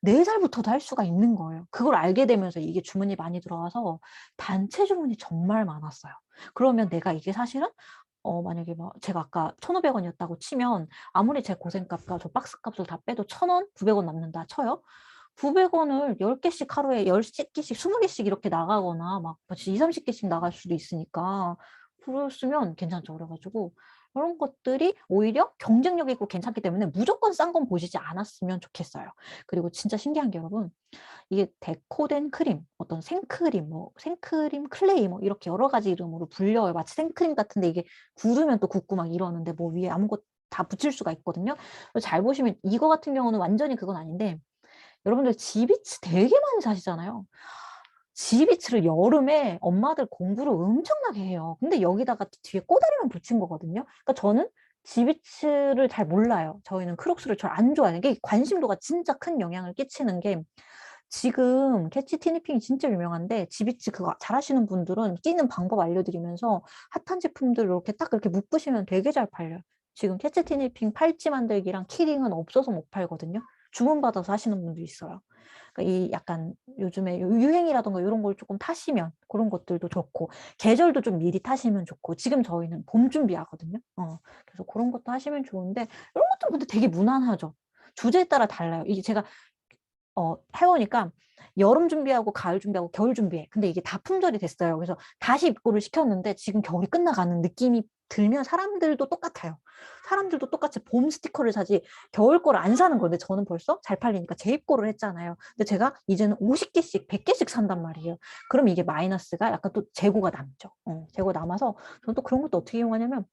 4살부터도 할 수가 있는 거예요. 그걸 알게 되면서 이게 주문이 많이 들어와서 단체 주문이 정말 많았어요. 그러면 내가 이게 사실은 만약에 막 제가 아까 1,500원이었다고 치면 아무리 제 고생값과 저 박스 값을 다 빼도 1,000원, 900원 남는다 쳐요. 900원을 10개씩 하루에 10개씩 20개씩 이렇게 나가거나 막 2, 30개씩 나갈 수도 있으니까 그랬으면 괜찮죠. 그래가지고 이런 것들이 오히려 경쟁력 있고 괜찮기 때문에 무조건 싼 건 보시지 않았으면 좋겠어요. 그리고 진짜 신기한 게 여러분, 이게 데코된 크림, 어떤 생크림, 뭐 생크림, 클레이 뭐 이렇게 여러 가지 이름으로 불려요. 마치 생크림 같은데 이게 구르면 또 굳고 막 이러는데 뭐 위에 아무것도 다 붙일 수가 있거든요. 잘 보시면 이거 같은 경우는 완전히 그건 아닌데, 여러분들 지비츠 되게 많이 사시잖아요. 지비츠를 여름에 엄마들 공부를 엄청나게 해요. 근데 여기다가 뒤에 꼬다리만 붙인 거거든요. 그러니까 저는 지비츠를 잘 몰라요. 저희는 크록스를 잘 안 좋아해요. 이게 관심도가 진짜 큰 영향을 끼치는 게, 지금 캐치 티니핑이 진짜 유명한데 지비츠 그거 잘하시는 분들은 끼는 방법 알려드리면서 핫한 제품들 이렇게 딱 이렇게 묶으시면 되게 잘 팔려요. 지금 캐치 티니핑 팔찌 만들기랑 키링은 없어서 못 팔거든요. 주문받아서 하시는 분도 있어요. 그러니까 이 약간 요즘에 유행이라던가 이런 걸 조금 타시면 그런 것들도 좋고, 계절도 좀 미리 타시면 좋고, 지금 저희는 봄 준비하거든요. 그래서 그런 것도 하시면 좋은데, 이런 것도 근데 되게 무난하죠. 주제에 따라 달라요. 이게 제가 해보니까 여름 준비하고 가을 준비하고 겨울 준비해. 근데 이게 다 품절이 됐어요. 그래서 다시 입고를 시켰는데 지금 겨울이 끝나가는 느낌이 들면 사람들도 똑같아요. 사람들도 똑같이 봄 스티커를 사지 겨울 거를 안 사는 건데, 저는 벌써 잘 팔리니까 재입고를 했잖아요. 근데 제가 이제는 50개씩 100개씩 산단 말이에요. 그럼 이게 마이너스가 약간 또 재고가 남죠. 재고 남아서 저는 또 그런 것도 어떻게 이용하냐면,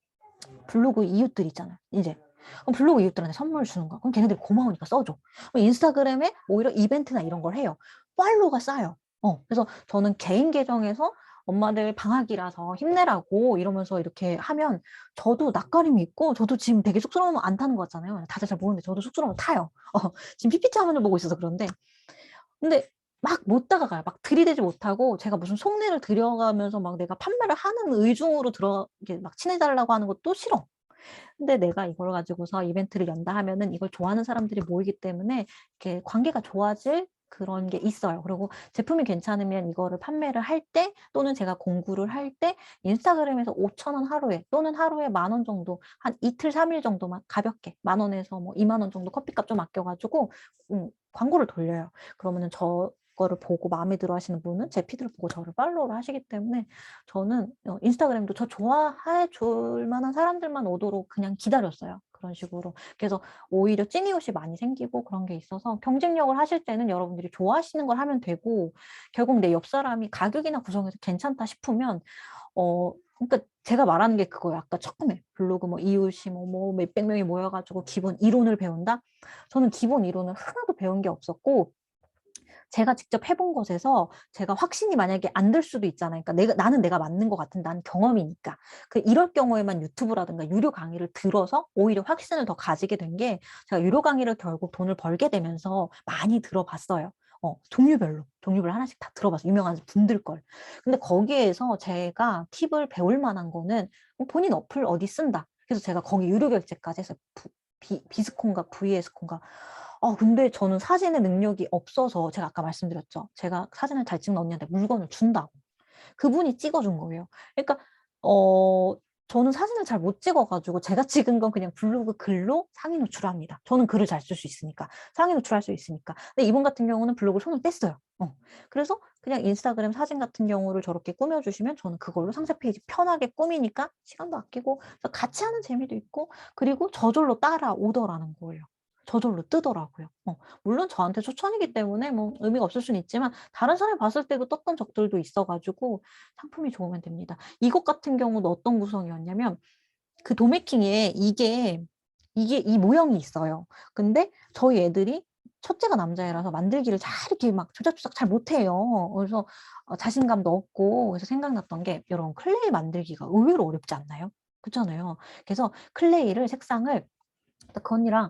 블로그 이웃들 있잖아요. 이제 그럼 블로그 이웃들한테 선물 주는 거야. 그럼 걔네들이 고마우니까 써줘. 인스타그램에 오히려 이벤트나 이런 걸 해요. 팔로우가 쌓여. 그래서 저는 개인 계정에서 엄마들 방학이라서 힘내라고 이러면서 이렇게 하면 저도 낯가림이 있고, 저도 지금 되게 쑥스러우면 안 타는 거 같잖아요. 다들 잘 모르는데 저도 쑥스러우면 타요. 지금 PPT 화면을 보고 있어서 그런데, 근데 막 못 다가가요. 막 들이대지 못하고, 제가 무슨 속내를 들여가면서 막 내가 판매를 하는 의중으로 이렇게 막 친해달라고 하는 것도 싫어. 근데 내가 이걸 가지고서 이벤트를 연다 하면은 이걸 좋아하는 사람들이 모이기 때문에 이렇게 관계가 좋아질 그런 게 있어요. 그리고 제품이 괜찮으면 이거를 판매를 할 때, 또는 제가 공구를 할 때 인스타그램에서 5,000원 하루에, 또는 하루에 10,000원 정도, 한 이틀, 3일 정도만 가볍게 10,000원에서 뭐 20,000원 정도 커피값 좀 아껴가지고 광고를 돌려요. 그러면은 거를 보고 마음에 들어 하시는 분은 제 피드를 보고 저를 팔로우를 하시기 때문에, 저는 인스타그램도 저 좋아해 줄 만한 사람들만 오도록 그냥 기다렸어요. 그런 식으로. 그래서 오히려 찐이웃이 많이 생기고 그런 게 있어서, 경쟁력을 하실 때는 여러분들이 좋아하시는 걸 하면 되고, 결국 내 옆 사람이 가격이나 구성에서 괜찮다 싶으면, 그러니까 제가 말하는 게 그거예요. 아까 처음에 블로그 뭐 이웃이 뭐 몇백 명이 모여가지고 기본 이론을 배운다. 저는 기본 이론을 하나도 배운 게 없었고, 제가 직접 해본 것에서 제가 확신이 만약에 안 들 수도 있잖아요. 그러니까 나는 내가 맞는 것 같은, 난 경험이니까. 이럴 경우에만 유튜브라든가 유료 강의를 들어서 오히려 확신을 더 가지게 된 게, 제가 유료 강의를 결국 돈을 벌게 되면서 많이 들어봤어요. 종류별 하나씩 다 들어봤어요. 유명한 분들 걸. 근데 거기에서 제가 팁을 배울 만한 거는 본인 어플 어디 쓴다. 그래서 제가 거기 유료 결제까지 해서 비스콘가 VS콘가. 근데 저는 사진의 능력이 없어서, 제가 아까 말씀드렸죠. 제가 사진을 잘 찍는 언니한테 물건을 준다고. 그분이 찍어준 거예요. 그러니까, 저는 사진을 잘 못 찍어가지고, 제가 찍은 건 그냥 블로그 글로 상위 노출합니다. 저는 글을 잘 쓸 수 있으니까. 상위 노출할 수 있으니까. 근데 이분 같은 경우는 블로그 손을 뗐어요. 그래서 그냥 인스타그램 사진 같은 경우를 저렇게 꾸며주시면 저는 그걸로 상세 페이지 편하게 꾸미니까 시간도 아끼고, 그래서 같이 하는 재미도 있고, 그리고 저절로 따라오더라는 거예요. 저절로 뜨더라고요. 물론 저한테 추천이기 때문에 뭐 의미가 없을 수는 있지만, 다른 사람이 봤을 때도 떴던 적들도 있어가지고 상품이 좋으면 됩니다. 이것 같은 경우도 어떤 구성이었냐면, 그 도메킹에 이게 이 모형이 있어요. 근데 저희 애들이 첫째가 남자애라서 만들기를 잘 이렇게 막 조작조작 잘 못해요. 그래서 자신감도 없고, 그래서 생각났던 게, 여러분 클레이 만들기가 의외로 어렵지 않나요? 그렇잖아요. 그래서 클레이를 색상을, 그 언니랑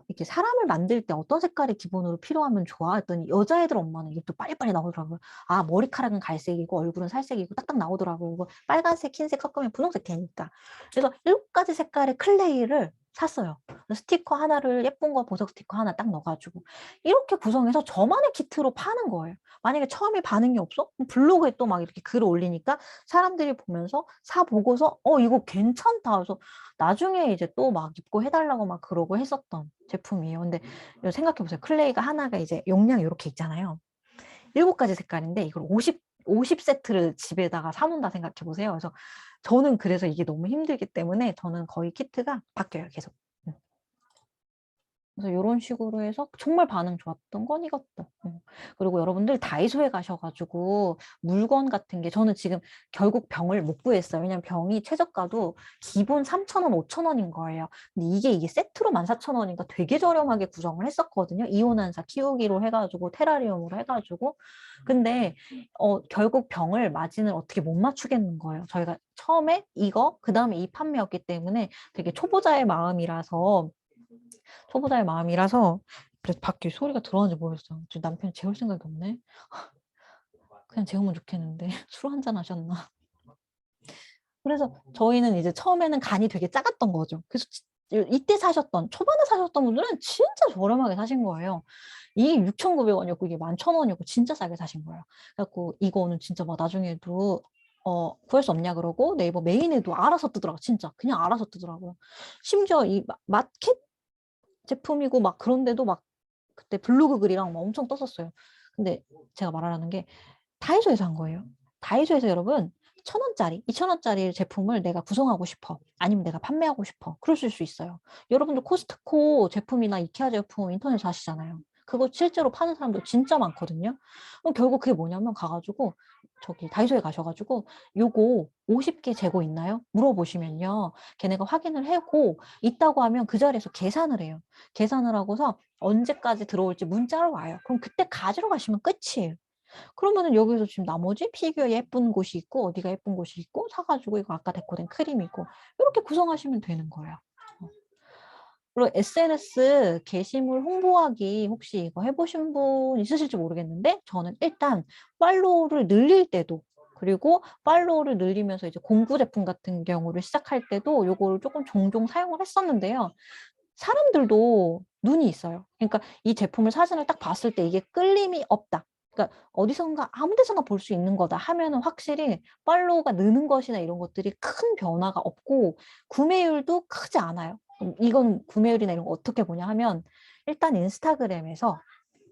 이렇게 사람을 만들 때 어떤 색깔이 기본으로 필요하면 좋아 했더니, 여자애들 엄마는 이게 또 빨리빨리 나오더라고요. 머리카락은 갈색이고 얼굴은 살색이고 딱딱 나오더라고요. 이거 빨간색, 흰색 섞으면 분홍색 되니까. 그래서 7가지 색깔의 클레이를 샀어요. 스티커 하나를 예쁜 거 보석 스티커 하나 딱 넣어가지고 이렇게 구성해서 저만의 키트로 파는 거예요. 만약에 처음에 반응이 없어? 그럼 블로그에 또 막 이렇게 글을 올리니까 사람들이 보면서 사 보고서 이거 괜찮다. 그래서 나중에 이제 또 막 입고 해달라고 막 그러고 했었던 제품이에요. 근데 생각해보세요. 클레이가 하나가 이제 용량이 이렇게 있잖아요. 7가지 색깔인데 이걸 50 세트를 집에다가 사놓는다 생각해보세요. 그래서 저는 그래서 이게 너무 힘들기 때문에 저는 거의 키트가 바뀌어요, 계속. 그래서 이런 식으로 해서 정말 반응 좋았던 건 이것도. 그리고 여러분들 다이소에 가셔가지고 물건 같은 게 저는 지금 결국 병을 못 구했어요. 왜냐면 병이 최저가도 기본 3,000원, 5,000원인 거예요. 근데 이게 세트로 14,000원인가 되게 저렴하게 구성을 했었거든요. 이온환사 키우기로 해가지고 테라리움으로 해가지고. 근데 결국 병을 마진을 어떻게 못 맞추겠는 거예요. 저희가 처음에 이거, 그 다음에 이 판매였기 때문에 되게 초보자의 마음이라서 그래서 밖에 소리가 들어왔는지 모르겠어. 지금 남편이 재울 생각이 없네. 그냥 재우면 좋겠는데 술 한잔 하셨나? 그래서 저희는 이제 처음에는 간이 되게 작았던 거죠. 그래서 이때 초반에 사셨던 분들은 진짜 저렴하게 사신 거예요. 이게 6,900원이었고 이게 11,000원이었고 진짜 싸게 사신 거예요. 그래갖고 이거는 진짜 막 나중에도 구할 수 없냐 그러고 네이버 메인에도 알아서 뜨더라고. 진짜 그냥 알아서 뜨더라고요. 심지어 이 마켓 제품이고 막 그런데도 막 그때 블로그 글이랑 막 엄청 떴었어요. 근데 제가 말하라는 게 다이소에서 한 거예요. 다이소에서 여러분 1,000원짜리, 2,000원짜리 제품을 내가 구성하고 싶어. 아니면 내가 판매하고 싶어. 그러실 수 있어요. 여러분들 코스트코 제품이나 이케아 제품 인터넷 하시잖아요. 그거 실제로 파는 사람도 진짜 많거든요. 그럼 결국 그게 뭐냐면 가가지고 저기 다이소에 가셔가지고 요거 50개 재고 있나요? 물어보시면요. 걔네가 확인을 하고 있다고 하면 그 자리에서 계산을 해요. 계산을 하고서 언제까지 들어올지 문자로 와요. 그럼 그때 가지러 가시면 끝이에요. 그러면은 여기서 지금 나머지 피규어 예쁜 곳이 있고 어디가 예쁜 곳이 있고 사가지고 이거 아까 데코된 크림이고 이렇게 구성하시면 되는 거예요. 그리고 SNS 게시물 홍보하기 혹시 이거 해보신 분 있으실지 모르겠는데 저는 일단 팔로우를 늘릴 때도 그리고 팔로우를 늘리면서 이제 공구 제품 같은 경우를 시작할 때도 요거를 조금 종종 사용을 했었는데요. 사람들도 눈이 있어요. 그러니까 이 제품을 사진을 딱 봤을 때 이게 끌림이 없다. 그러니까 어디선가 아무 데서나 볼 수 있는 거다 하면은 확실히 팔로우가 느는 것이나 이런 것들이 큰 변화가 없고 구매율도 크지 않아요. 이건 구매율이나 이런 거 어떻게 보냐 하면 일단 인스타그램에서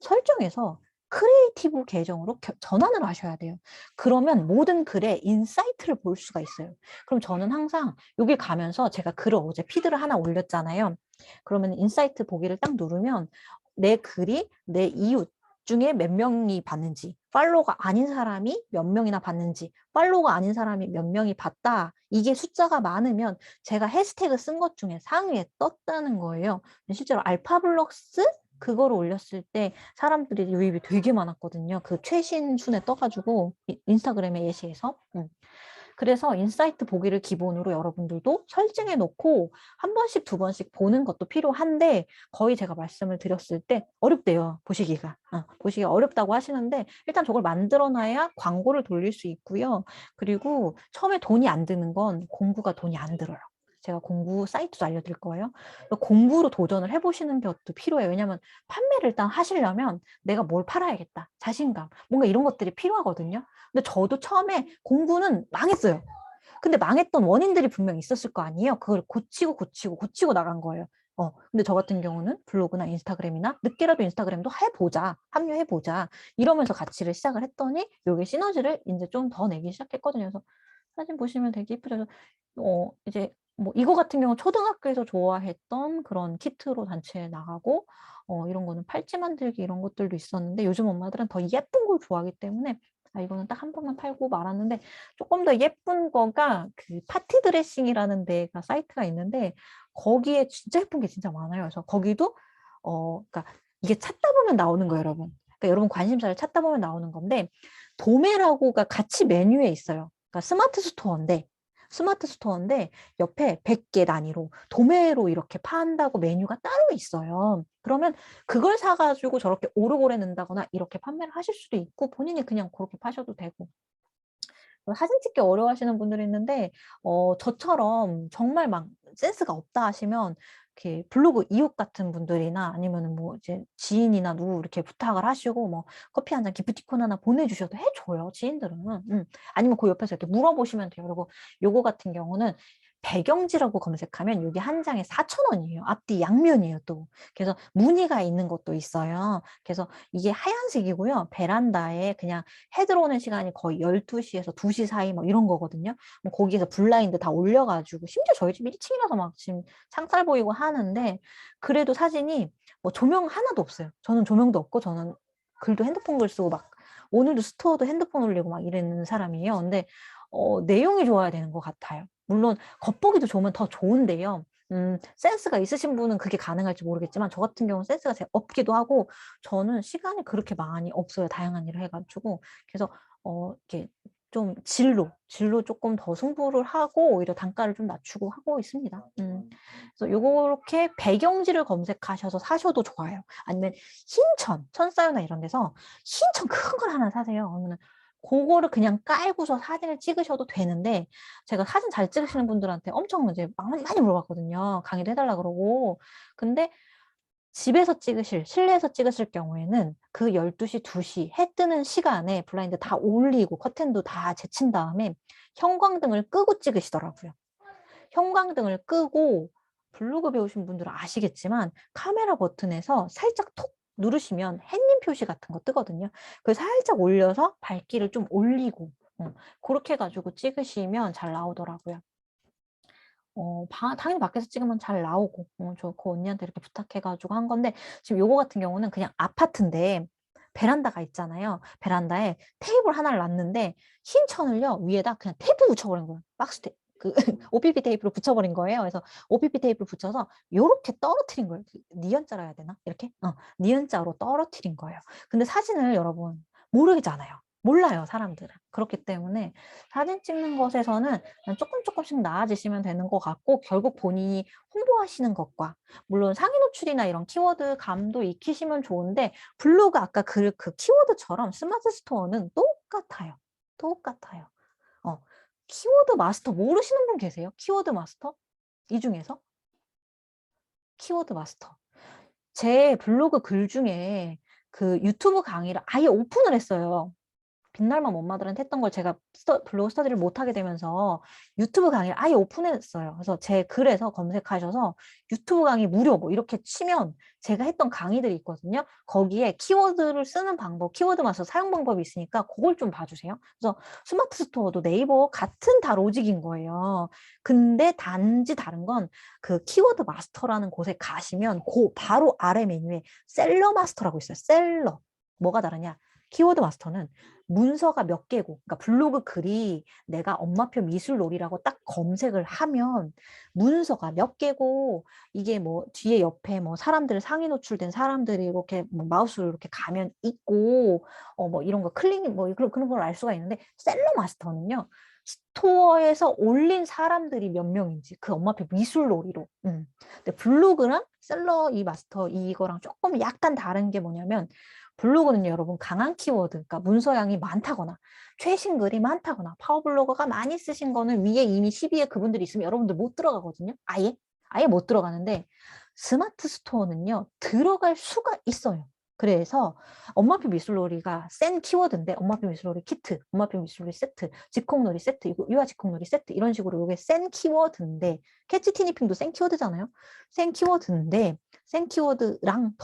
설정해서 크리에이티브 계정으로 전환을 하셔야 돼요. 그러면 모든 글에 인사이트를 볼 수가 있어요. 그럼 저는 항상 여기 가면서 제가 글을 어제 피드를 하나 올렸잖아요. 그러면 인사이트 보기를 딱 누르면 내 글이 내 이웃 중에 몇 명이 봤는지, 팔로우가 아닌 사람이 몇 명이나 봤는지, 팔로우가 아닌 사람이 몇 명이 봤다. 이게 숫자가 많으면 제가 해시태그 쓴 것 중에 상위에 떴다는 거예요. 실제로 알파블록스 그거를 올렸을 때 사람들이 유입이 되게 많았거든요. 그 최신 순에 떠가지고 인스타그램에 예시해서. 그래서 인사이트 보기를 기본으로 여러분들도 설정해 놓고 한 번씩 두 번씩 보는 것도 필요한데 거의 제가 말씀을 드렸을 때 어렵대요. 보시기가. 보시기가 어렵다고 하시는데 일단 저걸 만들어 놔야 광고를 돌릴 수 있고요. 그리고 처음에 돈이 안 드는 건 공구가 돈이 안 들어요. 제가 공구 사이트도 알려드릴 거예요. 공구로 도전을 해보시는 것도 필요해요. 왜냐하면 판매를 일단 하시려면 내가 뭘 팔아야겠다. 자신감. 뭔가 이런 것들이 필요하거든요. 근데 저도 처음에 공구는 망했어요. 근데 망했던 원인들이 분명 있었을 거 아니에요. 그걸 고치고 나간 거예요. 근데 저 같은 경우는 블로그나 인스타그램이나 늦게라도 인스타그램도 해보자, 합류해보자 이러면서 가치를 시작을 했더니 요게 시너지를 이제 좀 더 내기 시작했거든요. 그래서 사진 보시면 되게 이쁘죠. 그래서 이제 뭐 이거 같은 경우 초등학교에서 좋아했던 그런 키트로 단체에 나가고 이런 거는 팔찌 만들기 이런 것들도 있었는데 요즘 엄마들은 더 예쁜 걸 좋아하기 때문에 이거는 딱 한 번만 팔고 말았는데 조금 더 예쁜 거가 그 파티 드레싱이라는 데가 사이트가 있는데 거기에 진짜 예쁜 게 진짜 많아요. 그래서 거기도 그러니까 이게 찾다 보면 나오는 거예요, 여러분. 그러니까 여러분 관심사를 찾다 보면 나오는 건데 도매라고가 같이 메뉴에 있어요. 그러니까 스마트 스토어인데 옆에 100개 단위로 도매로 이렇게 판다고 메뉴가 따로 있어요. 그러면 그걸 사가지고 저렇게 오르고래 는다거나 이렇게 판매를 하실 수도 있고 본인이 그냥 그렇게 파셔도 되고 사진 찍기 어려워하시는 분들이 있는데 저처럼 정말 막 센스가 없다 하시면 이렇게 블로그 이웃 같은 분들이나 아니면은 뭐 이제 지인이나 누구 이렇게 부탁을 하시고 뭐 커피 한 잔 기프티콘 하나 보내주셔도 해줘요, 지인들은. 아니면 그 옆에서 이렇게 물어보시면 돼요. 그리고 요거 같은 경우는 배경지라고 검색하면 이게 한 장에 4,000원이에요. 앞뒤 양면이에요, 또. 그래서 무늬가 있는 것도 있어요. 그래서 이게 하얀색이고요. 베란다에 그냥 해 들어오는 시간이 거의 12시에서 2시 사이 뭐 이런 거거든요. 뭐 거기에서 블라인드 다 올려가지고, 심지어 저희 집 1층이라서 막 지금 창살 보이고 하는데, 그래도 사진이 뭐 조명 하나도 없어요. 저는 조명도 없고, 저는 글도 핸드폰 글 쓰고 막, 오늘도 스토어도 핸드폰 올리고 막 이러는 사람이에요. 근데 내용이 좋아야 되는 것 같아요. 물론 겉보기도 좋으면 더 좋은데요. 센스가 있으신 분은 그게 가능할지 모르겠지만 저 같은 경우는 센스가 제 없기도 하고, 저는 시간이 그렇게 많이 없어요. 다양한 일을 해가지고. 그래서 이렇게 좀 질로 조금 더 승부를 하고 오히려 단가를 좀 낮추고 하고 있습니다. 그래서 요렇게 배경지를 검색하셔서 사셔도 좋아요. 아니면 흰천, 천사유나 이런 데서 흰천 큰 걸 하나 사세요. 그러면 그거를 그냥 깔고서 사진을 찍으셔도 되는데, 제가 사진 잘 찍으시는 분들한테 엄청 이제 많이 물어봤거든요. 강의도 해달라 그러고. 근데 집에서 찍으실, 실내에서 찍으실 경우에는 그 12시, 2시 해 뜨는 시간에 블라인드 다 올리고 커튼도 다 제친 다음에 형광등을 끄고 찍으시더라고요. 형광등을 끄고, 블로그 배우신 분들은 아시겠지만 카메라 버튼에서 살짝 톡 누르시면 햇님 표시 같은 거 뜨거든요. 그 살짝 올려서 밝기를 좀 올리고 그렇게 해가지고 찍으시면 잘 나오더라고요. 당연히 밖에서 찍으면 잘 나오고, 저 그 언니한테 이렇게 부탁해가지고 한 건데, 지금 요거 같은 경우는 그냥 아파트인데, 베란다가 있잖아요. 베란다에 테이블 하나를 놨는데, 흰 천을요, 위에다 그냥 테이프 붙여버린 거예요. 박스 테이프. 그, OPP 테이프로 붙여버린 거예요. 그래서 OPP 테이프를 붙여서 요렇게 떨어뜨린 거예요. 니은자로 해야 되나? 이렇게? 니은자로 떨어뜨린 거예요. 근데 사진을 여러분 모르잖아요. 몰라요, 사람들은. 그렇기 때문에 사진 찍는 것에서는 조금씩 나아지시면 되는 것 같고, 결국 본인이 홍보하시는 것과, 물론 상위 노출이나 이런 키워드 감도 익히시면 좋은데, 블로그 아까 그 키워드처럼 스마트 스토어는 똑같아요. 똑같아요. 키워드 마스터 모르시는 분 계세요? 키워드 마스터? 이 중에서? 키워드 마스터. 제 블로그 글 중에 그 유튜브 강의를 아예 오픈을 했어요. 빛날만 엄마들한테 했던 걸 제가 블로그 스터디를 못하게 되면서 유튜브 강의를 아예 오픈했어요. 그래서 제 글에서 검색하셔서 유튜브 강의 무료 뭐 이렇게 치면 제가 했던 강의들이 있거든요. 거기에 키워드를 쓰는 방법, 키워드 마스터 사용 방법이 있으니까 그걸 좀 봐주세요. 그래서 스마트 스토어도 네이버 같은 다 로직인 거예요. 근데 단지 다른 건 그 키워드 마스터라는 곳에 가시면 그 바로 아래 메뉴에 셀러 마스터라고 있어요. 셀러. 뭐가 다르냐? 키워드 마스터는 문서가 몇 개고, 그러니까 블로그 글이 내가 엄마표 미술놀이라고 딱 검색을 하면 문서가 몇 개고, 이게 뭐 뒤에 옆에 뭐 사람들 상위 노출된 사람들이 이렇게 뭐 마우스로 이렇게 가면 있고, 뭐 이런 거 클릭 뭐 그런 걸 알 수가 있는데, 셀러 마스터는요, 스토어에서 올린 사람들이 몇 명인지 그 엄마표 미술놀이로. 근데 블로그랑 셀러 이 마스터 이거랑 조금 약간 다른 게 뭐냐면, 블로그는요, 여러분, 강한 키워드, 그러니까 문서량이 많다거나 최신 글이 많다거나 파워블로거가 많이 쓰신 거는 위에 이미 12에 그분들이 있으면 여러분들 못 들어가거든요. 아예 못 들어가는데, 스마트 스토어는요, 들어갈 수가 있어요. 그래서 엄마표 미술놀이가 센 키워드인데, 엄마표 미술놀이 키트, 엄마표 미술놀이 세트, 직콕놀이 세트, 유아 직콕놀이 세트, 이런 식으로 이게 센 키워드인데, 캐치 티니핑도 센 키워드잖아요. 센 키워드인데, 센 키워드랑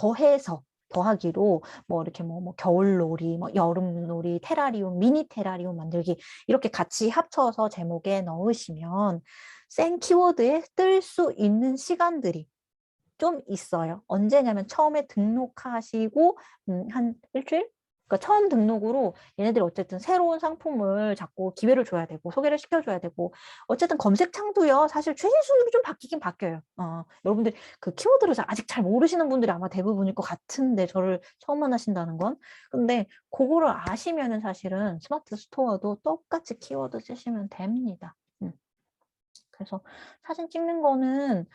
더하기로 뭐 이렇게 뭐 겨울놀이, 뭐 여름놀이, 테라리움, 미니 테라리움 만들기, 이렇게 같이 합쳐서 제목에 넣으시면 센 키워드에 뜰 수 있는 시간들이 좀 있어요. 언제냐면 처음에 등록하시고 한 일주일? 그러니까 처음 등록으로 얘네들이 어쨌든 새로운 상품을 자꾸 기회를 줘야 되고 소개를 시켜줘야 되고, 어쨌든 검색창도요, 사실 최신 수준으로 좀 바뀌긴 바뀌어요. 여러분들 그 키워드를 아직 잘 모르시는 분들이 아마 대부분일 것 같은데, 저를 처음 만나신다는 건. 근데 그거를 아시면은 사실은 스마트 스토어도 똑같이 키워드 쓰시면 됩니다. 그래서 사진 찍는 거는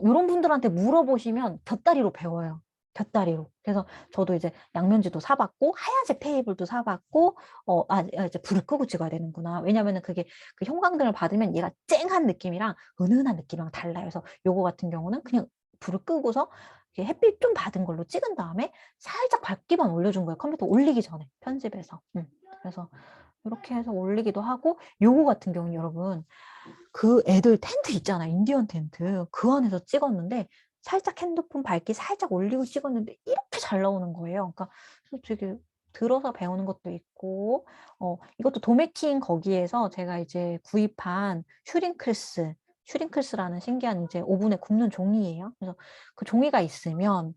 이런 분들한테 물어보시면 곁다리로 배워요. 곁다리로. 그래서 저도 이제 양면지도 사봤고 하얀색 테이블도 사봤고, 이제 불을 끄고 찍어야 되는구나. 왜냐면은 그게 그 형광등을 받으면 얘가 쨍한 느낌이랑 은은한 느낌이랑 달라요. 그래서 요거 같은 경우는 그냥 불을 끄고서 이렇게 햇빛 좀 받은 걸로 찍은 다음에 살짝 밝기만 올려준 거예요. 컴퓨터 올리기 전에 편집해서. 그래서 이렇게 해서 올리기도 하고, 요거 같은 경우는 여러분 그 애들 텐트 있잖아, 인디언 텐트. 그 안에서 찍었는데 살짝 핸드폰 밝기 살짝 올리고 찍었는데 이렇게 잘 나오는 거예요. 그러니까 그래서 되게 들어서 배우는 것도 있고, 이것도 도메킹 거기에서 제가 이제 구입한 슈링클스라는 신기한 이제 오븐에 굽는 종이에요. 그래서 그 종이가 있으면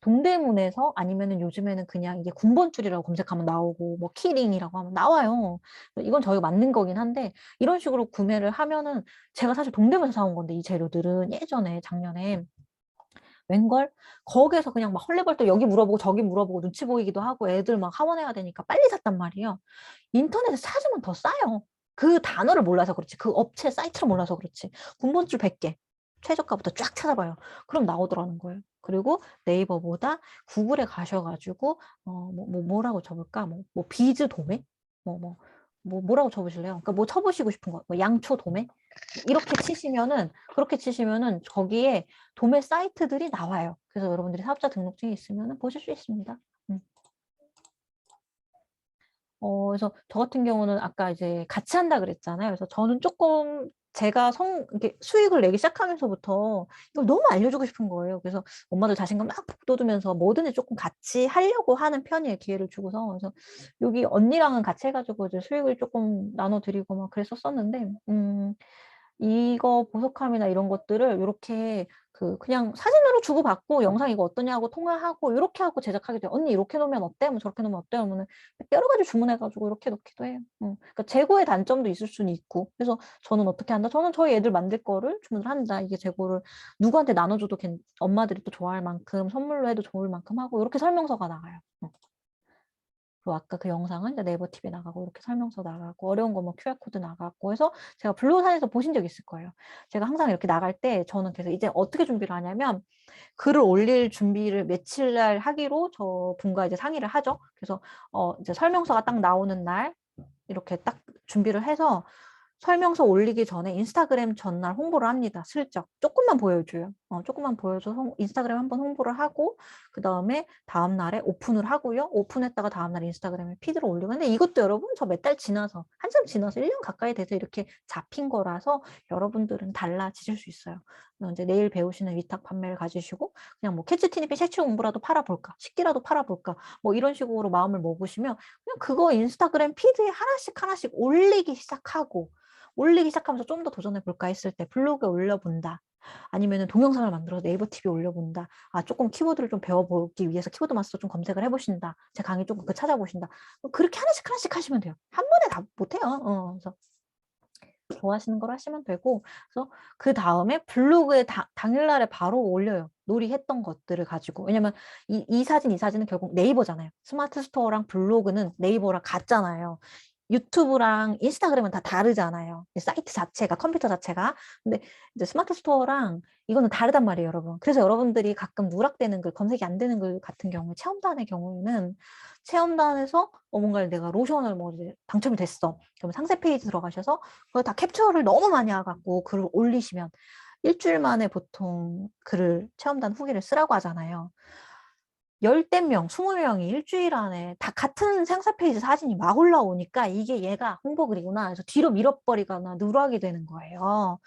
동대문에서, 아니면은 요즘에는 그냥 이게 군번줄이라고 검색하면 나오고 뭐 키링이라고 하면 나와요. 이건 저희가 만든 거긴 한데 이런 식으로 구매를 하면은, 제가 사실 동대문에서 사온 건데 이 재료들은 예전에 작년에 웬걸 거기에서 그냥 막 헐레벌떡 여기 물어보고 저기 물어보고 눈치 보이기도 하고 애들 막 하원해야 되니까 빨리 샀단 말이에요. 인터넷에 찾으면 더 싸요. 그 단어를 몰라서 그렇지, 그 업체 사이트를 몰라서 그렇지. 군번줄 100개 최저가부터 쫙 찾아봐요. 그럼 나오더라는 거예요. 그리고 네이버보다 구글에 가셔가지고 뭐라고 쳐볼까? 비즈 도매? 뭐라고 쳐보실래요? 그러니까 뭐 쳐보시고 싶은 거, 뭐 양초 도매? 그렇게 치시면은 거기에 도매 사이트들이 나와요. 그래서 여러분들이 사업자 등록증이 있으면 보실 수 있습니다. 그래서 저 같은 경우는 아까 이제 같이 한다 그랬잖아요. 그래서 저는 조금 제가 이렇게 수익을 내기 시작하면서부터 이걸 너무 알려주고 싶은 거예요. 그래서 엄마들 자신감 막 북돋으면서 뭐든지 조금 같이 하려고 하는 편이에요. 기회를 주고서. 그래서 여기 언니랑은 같이 해가지고 이제 수익을 조금 나눠드리고 막 그랬었었는데, 이거 보석함이나 이런 것들을 이렇게 그냥 사진으로 주고받고 영상 이거 어떠냐고 통화하고 이렇게 하고 제작하게 돼요. 언니 이렇게 놓으면 어때? 뭐 저렇게 놓으면 어때? 하면은 여러 가지 주문해가지고 이렇게 놓기도 해요. 그러니까 재고의 단점도 있을 수는 있고. 그래서 저는 어떻게 한다? 저는 저희 애들 만들 거를 주문을 한다. 이게 재고를 누구한테 나눠줘도 엄마들이 또 좋아할 만큼, 선물로 해도 좋을 만큼 하고 이렇게 설명서가 나가요. 그리고 아까 그 영상은 이제 네이버 TV에 나가고 이렇게 설명서 나가고 어려운 거 뭐 QR코드 나가고 해서 제가 블로그산에서 보신 적 있을 거예요. 제가 항상 이렇게 나갈 때 저는 그래서 이제 어떻게 준비를 하냐면, 글을 올릴 준비를 며칠 날 하기로 저 분과 이제 상의를 하죠. 그래서 이제 설명서가 딱 나오는 날 이렇게 딱 준비를 해서 설명서 올리기 전에 인스타그램 전날 홍보를 합니다. 슬쩍 조금만 보여줘요. 조금만 보여줘서 인스타그램 한번 홍보를 하고, 그 다음에 다음 날에 오픈을 하고요. 오픈했다가 다음 날 인스타그램에 피드를 올리고. 근데 이것도 여러분 저 몇 달 지나서, 한참 지나서 1년 가까이 돼서 이렇게 잡힌 거라서 여러분들은 달라지실 수 있어요. 이제 내일 배우시는 위탁 판매를 가지시고 그냥 뭐 캐치티니피 색칠 공부라도 팔아볼까, 식기라도 팔아볼까, 뭐 이런 식으로 마음을 먹으시면 그냥 그거 인스타그램 피드에 하나씩 하나씩 올리기 시작하면서 좀 더 도전해 볼까 했을 때 블로그에 올려본다. 아니면은 동영상을 만들어서 네이버 TV에 올려본다. 조금 키워드를 좀 배워보기 위해서 키워드 마스터 좀 검색을 해보신다. 제 강의 조금 찾아보신다. 그렇게 하나씩 하나씩 하시면 돼요. 한 번에 다 못해요. 그래서 좋아하시는 걸 하시면 되고, 그래서 그 다음에 블로그에 당일날에 바로 올려요. 놀이했던 것들을 가지고. 왜냐면 이 사진은 결국 네이버잖아요. 스마트 스토어랑 블로그는 네이버랑 같잖아요. 유튜브랑 인스타그램은 다 다르잖아요. 사이트 자체가, 컴퓨터 자체가. 근데 이제 스마트 스토어랑 이거는 다르단 말이에요, 여러분. 그래서 여러분들이 가끔 누락되는 글, 검색이 안 되는 글 같은 경우에, 체험단의 경우에는 체험단에서 뭔가 내가 로션을 뭐 이제 당첨이 됐어. 그러면 상세 페이지 들어가셔서 그거 다 캡처를 너무 많이 해갖고 글을 올리시면 일주일 만에 보통 글을, 체험단 후기를 쓰라고 하잖아요. 10명, 20명이 일주일 안에 다 같은 상세 페이지 사진이 막 올라오니까 이게 얘가 홍보글이구나. 그래서 뒤로 밀어버리거나 누락이 되는 거예요.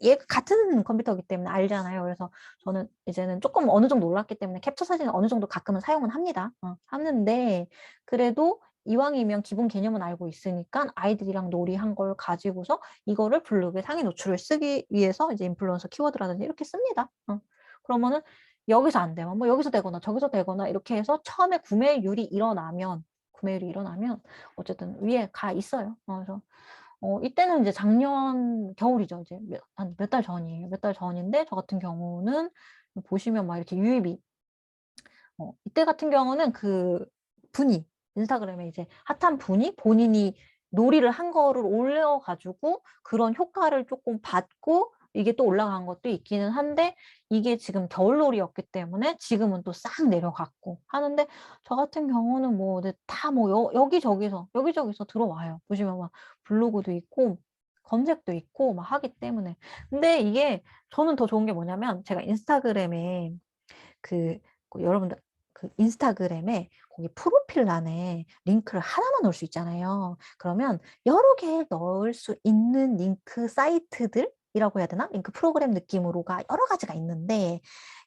얘가 같은 컴퓨터이기 때문에 알잖아요. 그래서 저는 이제는 조금 어느 정도 올랐기 때문에 캡처 사진을 어느 정도 가끔은 사용은 합니다. 하는데 그래도 이왕이면 기본 개념은 알고 있으니까 아이들이랑 놀이한 걸 가지고서 이거를 블로그에 상위 노출을 쓰기 위해서 이제 인플루언서 키워드라든지 이렇게 씁니다. 그러면은 여기서 안 되면 뭐 여기서 되거나 저기서 되거나 이렇게 해서 처음에 구매율이 일어나면 어쨌든 위에 가 있어요. 그래서 이때는 이제 작년 겨울이죠. 이제 한 몇 달 전이에요. 몇 달 전인데 저 같은 경우는 보시면 막 이렇게 유입이, 이때 같은 경우는 인스타그램에 이제 핫한 분이 본인이 놀이를 한 거를 올려가지고 그런 효과를 조금 받고 이게 또 올라간 것도 있기는 한데, 이게 지금 겨울놀이였기 때문에 지금은 또 싹 내려갔고 하는데, 저 같은 경우는 뭐 다 뭐 여기저기서 들어와요. 보시면 막 블로그도 있고 검색도 있고 막 하기 때문에. 근데 이게 저는 더 좋은 게 뭐냐면 제가 인스타그램에 그 여러분들 그 인스타그램에 거기 프로필란에 링크를 하나만 넣을 수 있잖아요. 그러면 여러 개 넣을 수 있는 링크 사이트들이라고 해야 되나? 링크 프로그램 느낌으로가 여러 가지가 있는데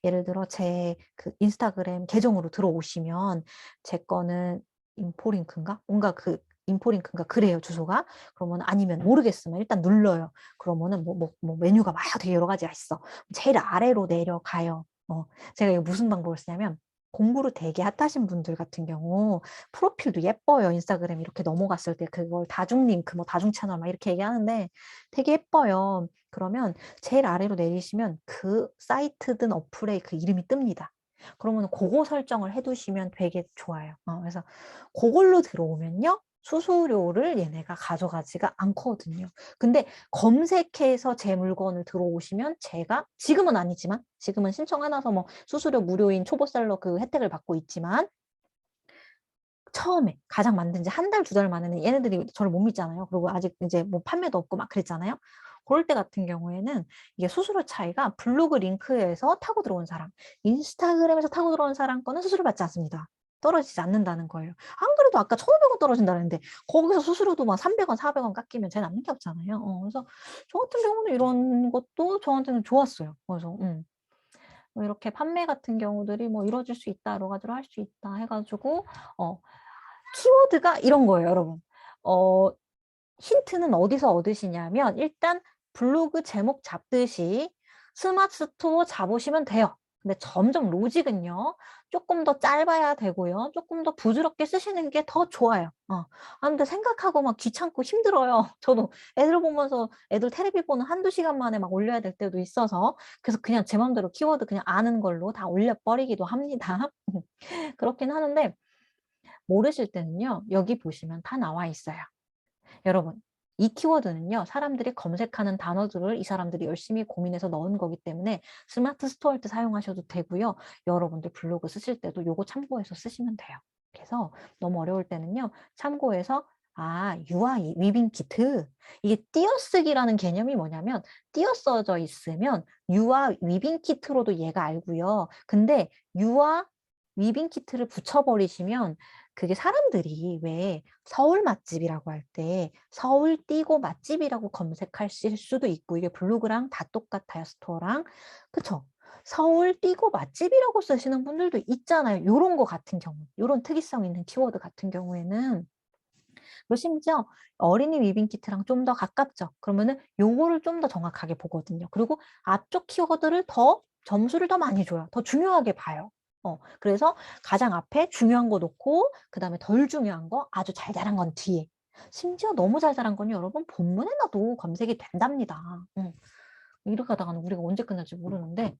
예를 들어 제 그 인스타그램 계정으로 들어오시면 제 거는 인포링크인가? 뭔가 그 인포링크인가 그래요, 주소가. 그러면 아니면 모르겠으면 일단 눌러요. 그러면은 뭐 메뉴가 막 되게 여러 가지가 있어. 제일 아래로 내려가요. 제가 이거 무슨 방법을 쓰냐면 공부를 되게 핫하신 분들 같은 경우 프로필도 예뻐요. 인스타그램 이렇게 넘어갔을 때 그걸 다중 링크, 뭐 다중 채널 막 이렇게 얘기하는데 되게 예뻐요. 그러면 제일 아래로 내리시면 그 사이트든 어플에 그 이름이 뜹니다. 그러면 그거 설정을 해두시면 되게 좋아요. 그래서 그걸로 들어오면요. 수수료를 얘네가 가져가지가 않거든요. 근데 검색해서 제 물건을 들어오시면 제가 지금은 아니지만 지금은 신청해놔서 뭐 수수료 무료인 초보셀러 그 혜택을 받고 있지만 처음에 가장 만든 지 한 달, 두 달 만에는 얘네들이 저를 못 믿잖아요. 그리고 아직 이제 뭐 판매도 없고 막 그랬잖아요. 그럴 때 같은 경우에는 이게 수수료 차이가 블로그 링크에서 타고 들어온 사람, 인스타그램에서 타고 들어온 사람 거는 수수료 받지 않습니다. 떨어지지 않는다는 거예요. 안 그래도 아까 1,500원 떨어진다는데 거기서 수수료도 막 300원, 400원 깎이면 제 남는 게 없잖아요. 그래서 저 같은 경우는 이런 것도 저한테는 좋았어요. 그래서 뭐 이렇게 판매 같은 경우들이 뭐 이루어질 수 있다, 여러 가지로 할 수 있다 해가지고 키워드가 이런 거예요, 여러분. 힌트는 어디서 얻으시냐면 일단 블로그 제목 잡듯이 스마트 스토어 잡으시면 돼요. 근데 점점 로직은요. 조금 더 짧아야 되고요. 조금 더 부드럽게 쓰시는 게 더 좋아요. 근데 생각하고 막 귀찮고 힘들어요. 저도 애들 보면서 애들 테레비 보는 한두 시간 만에 막 올려야 될 때도 있어서 그래서 그냥 제 맘대로 키워드 그냥 아는 걸로 다 올려버리기도 합니다. 그렇긴 하는데 모르실 때는요. 여기 보시면 다 나와 있어요. 여러분, 이 키워드는요. 사람들이 검색하는 단어들을 이 사람들이 열심히 고민해서 넣은 거기 때문에 스마트 스토어할 때 사용하셔도 되고요. 여러분들 블로그 쓰실 때도 요거 참고해서 쓰시면 돼요. 그래서 너무 어려울 때는요. 참고해서 UI 위빙 키트. 이게 띄어쓰기라는 개념이 뭐냐면 띄어써져 있으면 유아 위빙 키트로도 얘가 알고요. 근데 유아 위빙 키트를 붙여버리시면 그게 사람들이 왜 서울 맛집이라고 할 때 서울 띄고 맛집이라고 검색하실 수도 있고 이게 블로그랑 다 똑같아요. 스토어랑. 그쵸? 서울 띄고 맛집이라고 쓰시는 분들도 있잖아요. 요런 거 같은 경우, 요런 특이성 있는 키워드 같은 경우에는 그리고 심지어 어린이 위빙 키트랑 좀 더 가깝죠. 그러면은 요거를 좀 더 정확하게 보거든요. 그리고 앞쪽 키워드를 더 점수를 더 많이 줘요. 더 중요하게 봐요. 그래서 가장 앞에 중요한 거 놓고 그다음에 덜 중요한 거 아주 잘 자란 건 뒤에. 심지어 너무 잘 자란 건요, 여러분 본문에 놔도 검색이 된답니다. 이렇게 하다가는 우리가 언제 끝날지 모르는데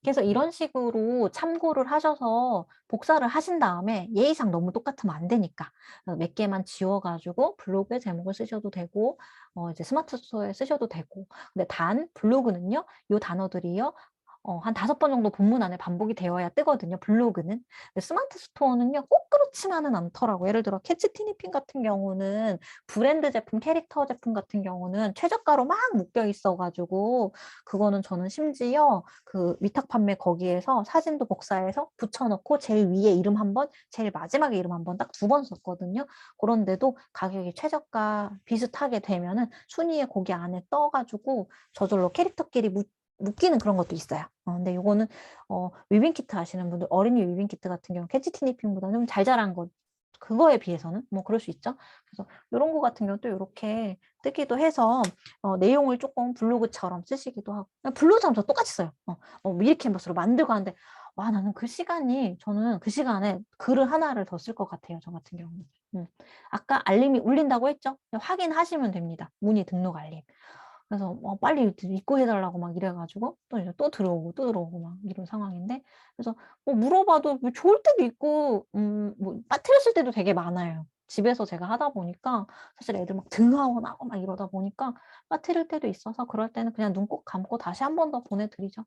그래서 이런 식으로 참고를 하셔서 복사를 하신 다음에 예의상 너무 똑같으면 안 되니까 몇 개만 지워가지고 블로그에 제목을 쓰셔도 되고 이제 스마트 스토어에 쓰셔도 되고 근데 단 블로그는요 요 단어들이요 한 5번 정도 본문 안에 반복이 되어야 뜨거든요. 블로그는. 근데 스마트 스토어는요. 꼭 그렇지만은 않더라고요. 예를 들어 캐치 티니핑 같은 경우는 브랜드 제품, 캐릭터 제품 같은 경우는 최저가로 막 묶여 있어가지고 그거는 저는 심지어 그 위탁 판매 거기에서 사진도 복사해서 붙여놓고 제일 위에 이름 한 번, 제일 마지막에 이름 한 번 딱 2번 썼거든요. 그런데도 가격이 최저가 비슷하게 되면은 순위에 거기 안에 떠가지고 저절로 캐릭터끼리 묶이는 그런 것도 있어요. 근데 요거는 위빙 키트 하시는 분들 어린이 위빙 키트 같은 경우 캐치 티니핑보다는 좀 잘 자란 것 그거에 비해서는 뭐 그럴 수 있죠. 그래서 이런 거 같은 경우 또 이렇게 뜨기도 해서 내용을 조금 블로그처럼 쓰시기도 하고 블로그처럼 저 똑같이 써요. 미리 캔버스로 만들고 하는데 와 나는 저는 그 시간에 글을 하나를 더 쓸 것 같아요. 저 같은 경우는. 아까 알림이 울린다고 했죠? 확인하시면 됩니다. 문의 등록 알림. 그래서 빨리 입고 해달라고 막 이래가지고 또 이제 또 들어오고 막 이런 상황인데 그래서 뭐 물어봐도 뭐 좋을 때도 있고 뭐 빠뜨렸을 때도 되게 많아요. 집에서 제가 하다 보니까 사실 애들 막 등하거나 막 이러다 보니까 빠뜨릴 때도 있어서 그럴 때는 그냥 눈 꼭 감고 다시 한 번 더 보내드리죠.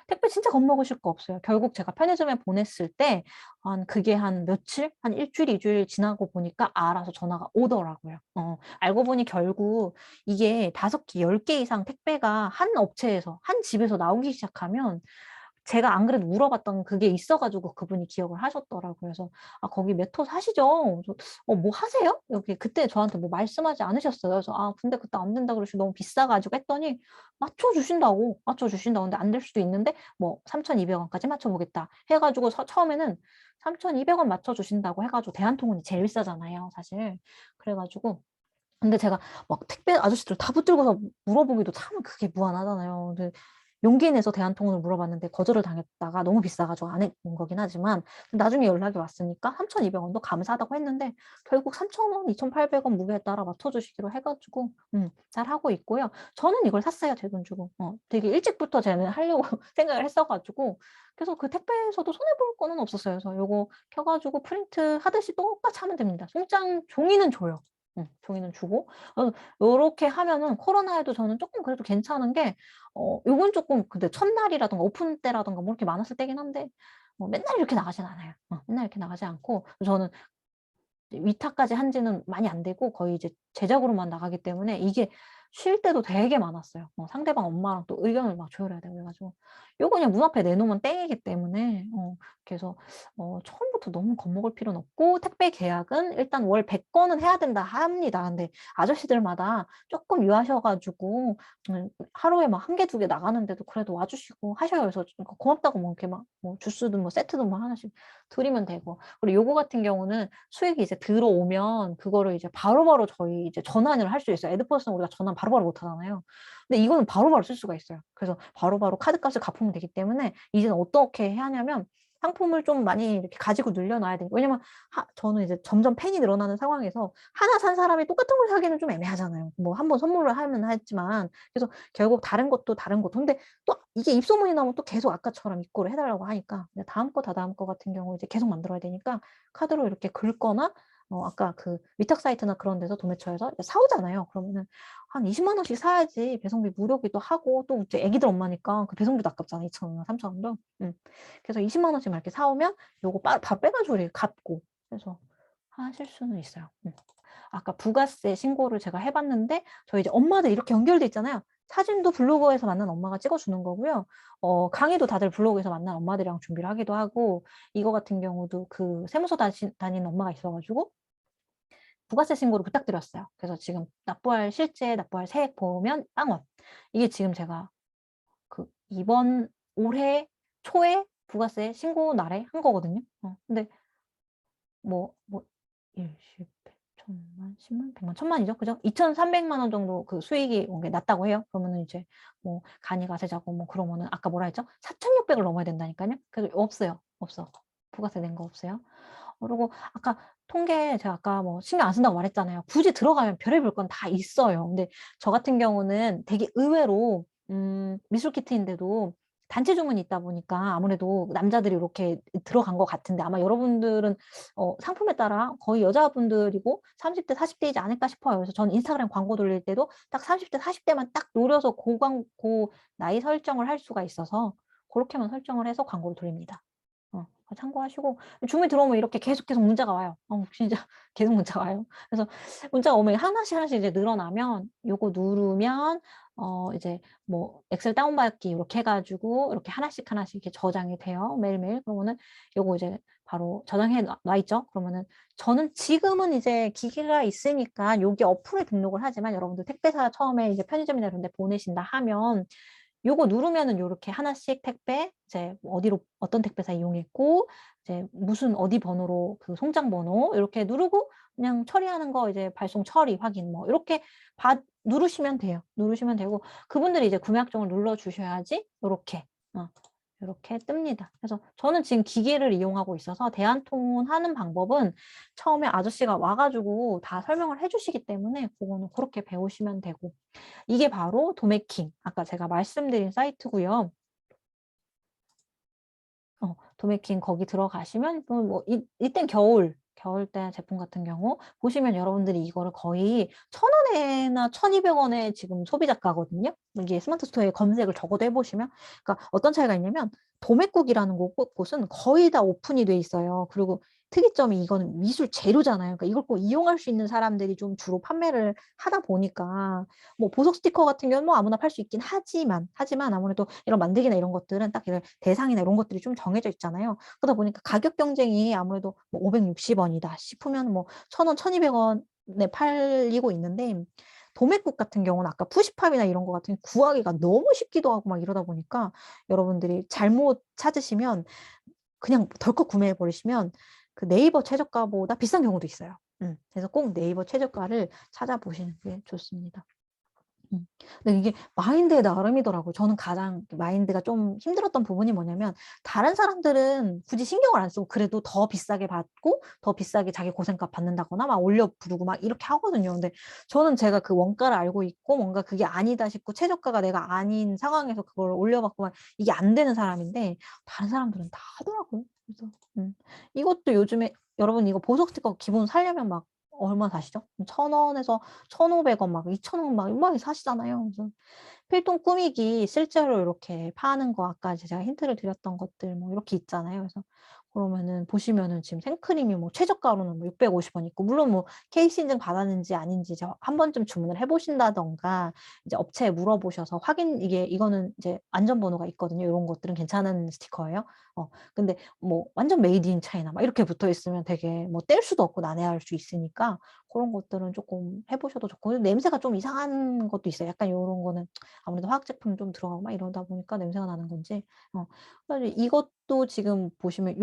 택배 진짜 겁먹으실 거 없어요. 결국 제가 편의점에 보냈을 때 그게 한 며칠, 한 1 주일, 2 주일 지나고 보니까 알아서 전화가 오더라고요. 알고 보니 결국 이게 5 개, 10개 이상 택배가 한 업체에서, 한 집에서 나오기 시작하면, 제가 안 그래도 물어봤던 그게 있어 가지고 그분이 기억을 하셨더라고요. 그래서 "아 거기 몇 호 사시죠?" 그래서 뭐 하세요?" 여기 그때 저한테 뭐 말씀하지 않으셨어요. 그래서 "아 근데 그때 안 된다 그러시고 너무 비싸 가지고." 했더니 맞춰 주신다고. 맞춰 주신다고. 근데 안 될 수도 있는데 뭐 "3,200 원까지 맞춰 보겠다." 해 가지고 처음에는 3,200원 맞춰 주신다고 해 가지고 대한통운이 제일 비싸잖아요 사실. 그래 가지고 근데 제가 막 택배 아저씨들 다 붙들고서 물어보기도 참 그게 무안하잖아요. 근데 용기 내서 대한통운을 물어봤는데 거절을 당했다가 너무 비싸 가지고 안 했던 거긴 하지만 나중에 연락이 왔으니까 3,200 원도 감사하다고 했는데 결국 3,000 원, 2,800원 무게에 따라 맞춰 주시기로 해 가지고 잘하고 있고요. 저는 이걸 샀어요, 제 돈 주고. 되게 일찍부터 저는 하려고 생각을 했어 가지고 그래서 그 택배에서도 손해 볼 거는 없었어요. 그래서 요거 켜 가지고 프린트 하듯이 똑같이 하면 됩니다. 송장 종이는 줘요. 종이는 주고 요렇게 하면은 코로나에도 저는 쪼끔 그래도 괜찮은 게 요건 쪼끔 근데 첫날이라든가 오픈 때라든가 뭐 이렇게 많았을 때긴 한데 맨날 이렇게 나가진 않아요. 맨날 이렇게 나가지 않고 저는 위탁까지 한 지는 많이 안 되고 거의 이제 제작으로만 나가기 때문에 이게 쉴 때도 되게 많았어요. 상대방 엄마랑 또 의견을 막 조율해야 되고 그래 가지고 요거 그냥 문 앞에 내놓으면 땡이기 때문에 그래서 처음부터 너무 겁먹을 필요는 없고 택배 계약은 일단 월 100 건은 해야 된다 합니다. 근데 아저씨들마다 쪼끔 유하셔 가지고 하루에 막 1 개, 2개 나가는데도 그래도 와 주시고 하셔요. 그래서 좀 고맙다고 뭐 이렇게 막 뭐 주스든 뭐 세트든 뭐 하나씩 드리면 되고. 그리고 요거 같은 경우는 수익이 이제 들어오면 그거를 이제 바로바로 저희 이제 전환을 할 수 있어요. 에드퍼스는 우리가 전환 바로바로 못 하잖아요. 근데 이거는 바로바로 쓸 수가 있어요. 그래서 바로바로 카드값을 갚으면 되기 때문에 이제는 어떻게 해야 하냐면 상품을 좀 많이 이렇게 가지고 늘려 놔야 돼요. 왜냐면 저는 이제 점점 팬이 늘어나는 상황에서 하나 산 사람이 똑같은 걸 사기는 좀 애매하잖아요. 뭐 한 번 선물을 하면 했지만. 그래서 결국 다른 것도 다른 것도 근데 또 이게 입소문이 나면 또 계속 아까처럼 입고를 해 달라고 하니까 이제 다음 거 다다음 거 같은 경우 이제 계속 만들어야 되니까 카드로 이렇게 긁거나 아까 그 위탁 사이트나 그런 데서 도매처에서 이제 사 오잖아요. 그러면은 한 20만 원씩 사야지 배송비 무료기도 하고 또 이제 애기들 엄마니까 그 배송비도 아깝잖아요. 2,000 원, 3,000 원도. 그래서 20만 원씩만 이렇게 사 오면 요거 바로 빼 가지고 이렇게 갚고 그래서 하실 수는 있어요. 아까 부가세 신고를 제가 해 봤는데 저희 이제 엄마들 이렇게 연결돼 있잖아요. 사진도 블로그에서 만난 엄마가 찍어 주는 거고요. 강의도 다들 블로그에서 만난 엄마들이랑 준비를 하기도 하고 이거 같은 경우도 그 세무서 다니는 엄마가 있어 가지고 부가세 신고를 부탁드렸어요. 그래서 지금 실제 납부할 세액 보면 빵원. 이게 지금 제가 그 이번 올해 초에 부가세 신고 날에 한 거거든요. 근데 뭐 1, 10, 100, 10,000,000, 10,000,000, 1,000,000, 1,000,000이죠. 그죠? 2,300만 원 정도 그 수익이 게 났다고 해요. 그러면은 이제 뭐 간이 가세자고 뭐 그러면은 아까 뭐라 했죠? 4,600을 넘어야 된다니깐요. 그래서 없어요. 없어. 부가세 낸 거 없어요. 그리고 아까 통계 제가 아까 뭐 신경 안 쓴다고 말했잖아요. 굳이 들어가면 별의별 건 다 있어요. 근데 저 같은 경우는 되게 의외로 미술 키트인데도 단체 주문이 있다 보니까 아무래도 남자들이 요렇게 들어간 것 같은데 아마 여러분들은 상품에 따라 거의 여자분들이고 30 대 40 대이지 않을까 싶어요. 그래서 저는 인스타그램 광고 돌릴 때도 딱 30 대 40 대만 딱 노려서 고 나이 설정을 할 수가 있어서 고렇게만 설정을 해서 광고를 돌립니다. 참고하시고 주문이 들어오면 이렇게 계속 문자가 와요. 진짜 계속 문자가 와요. 그래서 문자가 오면 하나씩 하나씩 이제 늘어나면 요거 누르면 이제 뭐 엑셀 다운받기 요렇게 해 가지고 이렇게 하나씩 하나씩 이렇게 저장이 돼요, 매일매일. 그러면은 요거 이제 바로 저장해 놔 있죠. 그러면은 저는 지금은 이제 기기가 있으니까 여기 어플에 등록을 하지만 여러분들 택배사 처음에 이제 편의점이나 이런 데 보내신다 하면 요거 누르면은 요렇게 하나씩 택배 이제 어디로 어떤 택배사 이용했고 이제 무슨 어디 번호로 그 송장 번호 요렇게 누르고 그냥 처리하는 거 이제 발송 처리 확인 뭐 요렇게 누르시면 돼요. 누르시면 되고 그분들이 이제 구매약정을 눌러 주셔야지 요렇게 요렇게 뜹니다. 그래서 저는 지금 기계를 이용하고 있어서 대한통운 하는 방법은 처음에 아저씨가 와 가지고 다 설명을 해 주시기 때문에 고거는 고렇게 배우시면 되고 이게 바로 도매킹 아까 제가 말씀드린 사이트고요. 도매킹 거기 들어가시면 뭐 이땐 겨울 겨울대 제품 같은 경우 보시면 여러분들이 이거를 거의 1,000원에나 1,200원에 지금 소비자가거든요. 이게 스마트 스토어에 검색을 적어도 해 보시면 그러니까 어떤 차이가 있냐면 도매국이라는 곳은 거의 다 오픈이 돼 있어요. 그리고 특이점이 이거는 미술 재료잖아요. 그러니까 이걸 꼭 이용할 수 있는 사람들이 좀 주로 판매를 하다 보니까 뭐 보석 스티커 같은 경우는 뭐 아무나 팔 수 있긴 하지만 아무래도 이런 만들기나 이런 것들은 딱 이런 대상이나 이런 것들이 좀 정해져 있잖아요. 그러다 보니까 가격 경쟁이 아무래도 뭐 560원이다 싶으면 뭐 1,000원, 1,200원에 팔리고 있는데 도매국 같은 경우는 아까 푸시팝이나 이런 거 같은 구하기가 너무 쉽기도 하고 막 이러다 보니까 여러분들이 잘못 찾으시면 그냥 덜컥 구매해 버리시면 그 네이버 최저가보다 비싼 경우도 있어요. 그래서 꼭 네이버 최저가를 찾아보시는 게 좋습니다. 근데 이게 마인드의 나름이더라고요. 저는 가장 마인드가 좀 힘들었던 부분이 뭐냐면 다른 사람들은 굳이 신경을 안 쓰고 그래도 더 비싸게 받고 더 비싸게 자기 고생값 받는다거나 막 올려 부르고 막 이렇게 하거든요. 근데 저는 제가 그 원가를 알고 있고 뭔가 그게 아니다 싶고 최저가가 내가 아닌 상황에서 그걸 올려받고 막 이게 안 되는 사람인데 다른 사람들은 다 하더라고요. 그래서 이것도 요즘에 여러분 이거 보석 스티커 기본 사려면 막 얼마 사시죠? 1,000원에서 1,500원 막 2,000원 막 이렇게 사시잖아요. 그래서 필통 꾸미기 실제로 이렇게 파는 거 아까 제가 힌트를 드렸던 것들 뭐 이렇게 있잖아요. 그래서 그러면은 보시면은 지금 생크림이 뭐 최저가로는 뭐 650원 있고 물론 뭐 KC 인증 받았는지 아닌지 한 번쯤 주문을 해 보신다든가 이제 업체에 물어보셔서 확인 이거는 이제 안전번호가 있거든요. 요런 것들은 괜찮은 스티커예요. 근데 뭐 완전 메이드 인 차이나 막 이렇게 붙어 있으면 되게 뭐 뗄 수도 없고 난해할 수 있으니까 그런 것들은 조금 해 보셔도 좋고 냄새가 좀 이상한 것도 있어요. 약간 요런 거는 아무래도 화학 제품이 좀 들어가고 막 이러다 보니까 냄새가 나는 건지. 그래서 이것도 지금 보시면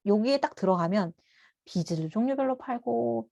여기에 딱 들어가면 비즈를 종류별로 팔고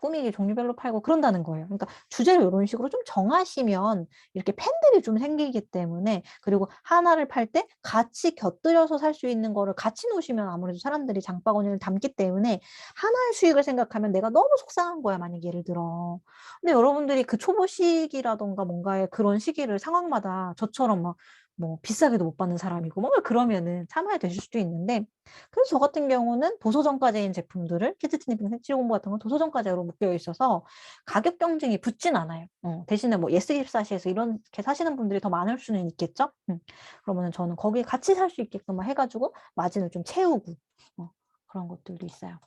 꾸미기 종류별로 팔고 그런다는 거예요. 그러니까 주제를 요런 식으로 좀 정하시면 이렇게 팬들이 좀 생기기 때문에 그리고 하나를 팔 때 같이 곁들여서 살 수 있는 거를 같이 놓으시면 아무래도 사람들이 장바구니를 담기 때문에 하나의 수익을 생각하면 내가 너무 속상한 거야, 만약에 예를 들어. 근데 여러분들이 그 초보 시기라든가 뭔가의 그런 시기를 상황마다 저처럼 막 뭐 비싸게도 못 받는 사람이고 뭔가 그러면은 참아야 되실 수도 있는데 그래서 저 같은 경우는 도서정가제인 제품들을 키즈티니핑 색칠공부 같은 건 도서정가제로 묶여 있어서 가격 경쟁이 붙진 않아요. 대신에 뭐 예스24시에서 이렇게 사시는 분들이 더 많을 수는 있겠죠. 그러면은 저는 거기에 같이 살 수 있게끔 해 가지고 마진을 좀 채우고 그런 것들도 있어요.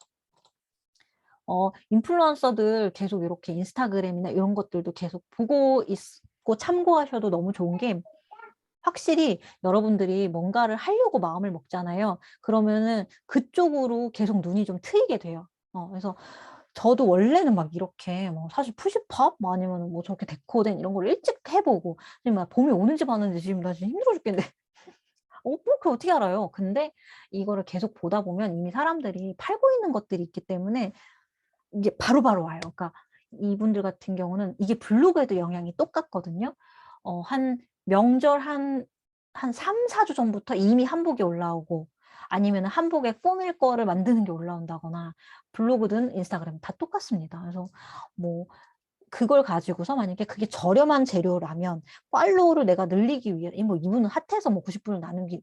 인플루언서들 계속 이렇게 인스타그램이나 이런 것들도 계속 보고 있고 참고하셔도 너무 좋은 게 확실히 여러분들이 뭔가를 하려고 마음을 먹잖아요. 그러면은 그쪽으로 계속 눈이 좀 트이게 돼요. 그래서 저도 원래는 막 이렇게 뭐 사실 푸시팝 뭐 아니면은 뭐 저렇게 데코된 이런 걸 일찍 해 보고 지금 막 봄이 오는지 마는지 지금 나 지금 힘들어 죽겠는데 뭐 그걸 어떻게 알아요? 근데 이거를 계속 보다 보면 이미 사람들이 팔고 있는 것들이 있기 때문에 이게 바로바로 와요. 그러니까 이분들 같은 경우는 이게 블로그에도 영향이 똑같거든요. 한 명절 한 3-4주 전부터 이미 한복이 올라오고 아니면은 한복에 꾸밀 거를 만드는 게 올라온다거나 블로그든 인스타그램 다 똑같습니다. 그래서 뭐 그걸 가지고서 만약에 그게 저렴한 재료라면 팔로우를 내가 늘리기 위해 뭐 이분은 핫해서 뭐 90분을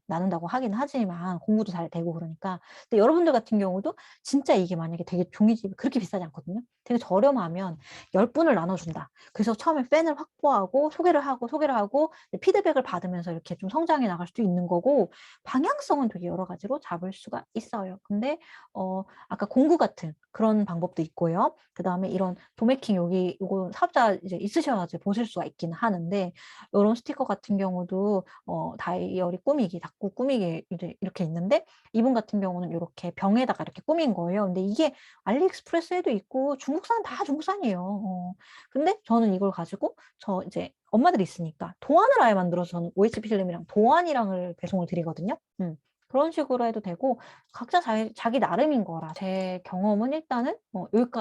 나눈다고 하긴 하지만 공부도 잘 되고 그러니까. 근데 여러분들 같은 경우도 진짜 이게 만약에 되게 종이집이 그렇게 비싸지 않거든요. 되게 저렴하면 10분을 나눠준다. 그래서 처음에 팬을 확보하고 소개를 하고 피드백을 받으면서 이렇게 좀 성장해 나갈 수도 있는 거고 방향성은 되게 여러 가지로 잡을 수가 있어요. 근데 아까 공구 같은 그런 방법도 있고요. 그다음에 이런 도매킹 요거 사업자 이제 있으셔 가지고 보실 수가 있긴 하는데 요런 스티커 같은 경우도 다이어리 꾸미기, 닭구 꾸미기 이제 이렇게 있는데 이분 같은 경우는 요렇게 병에다가 이렇게 꾸민 거예요. 근데 이게 알리익스프레스에도 있고 중국산 다 중국산이에요. 근데 저는 이걸 가지고 저 이제 엄마들이 있으니까 도안을 아예 만들어서 저는 OH 필름이랑 도안이랑을 배송을 드리거든요. 그런 식으로 해도 되고 각자 자기 나름인 거라 제 경험은 일단은 여기까지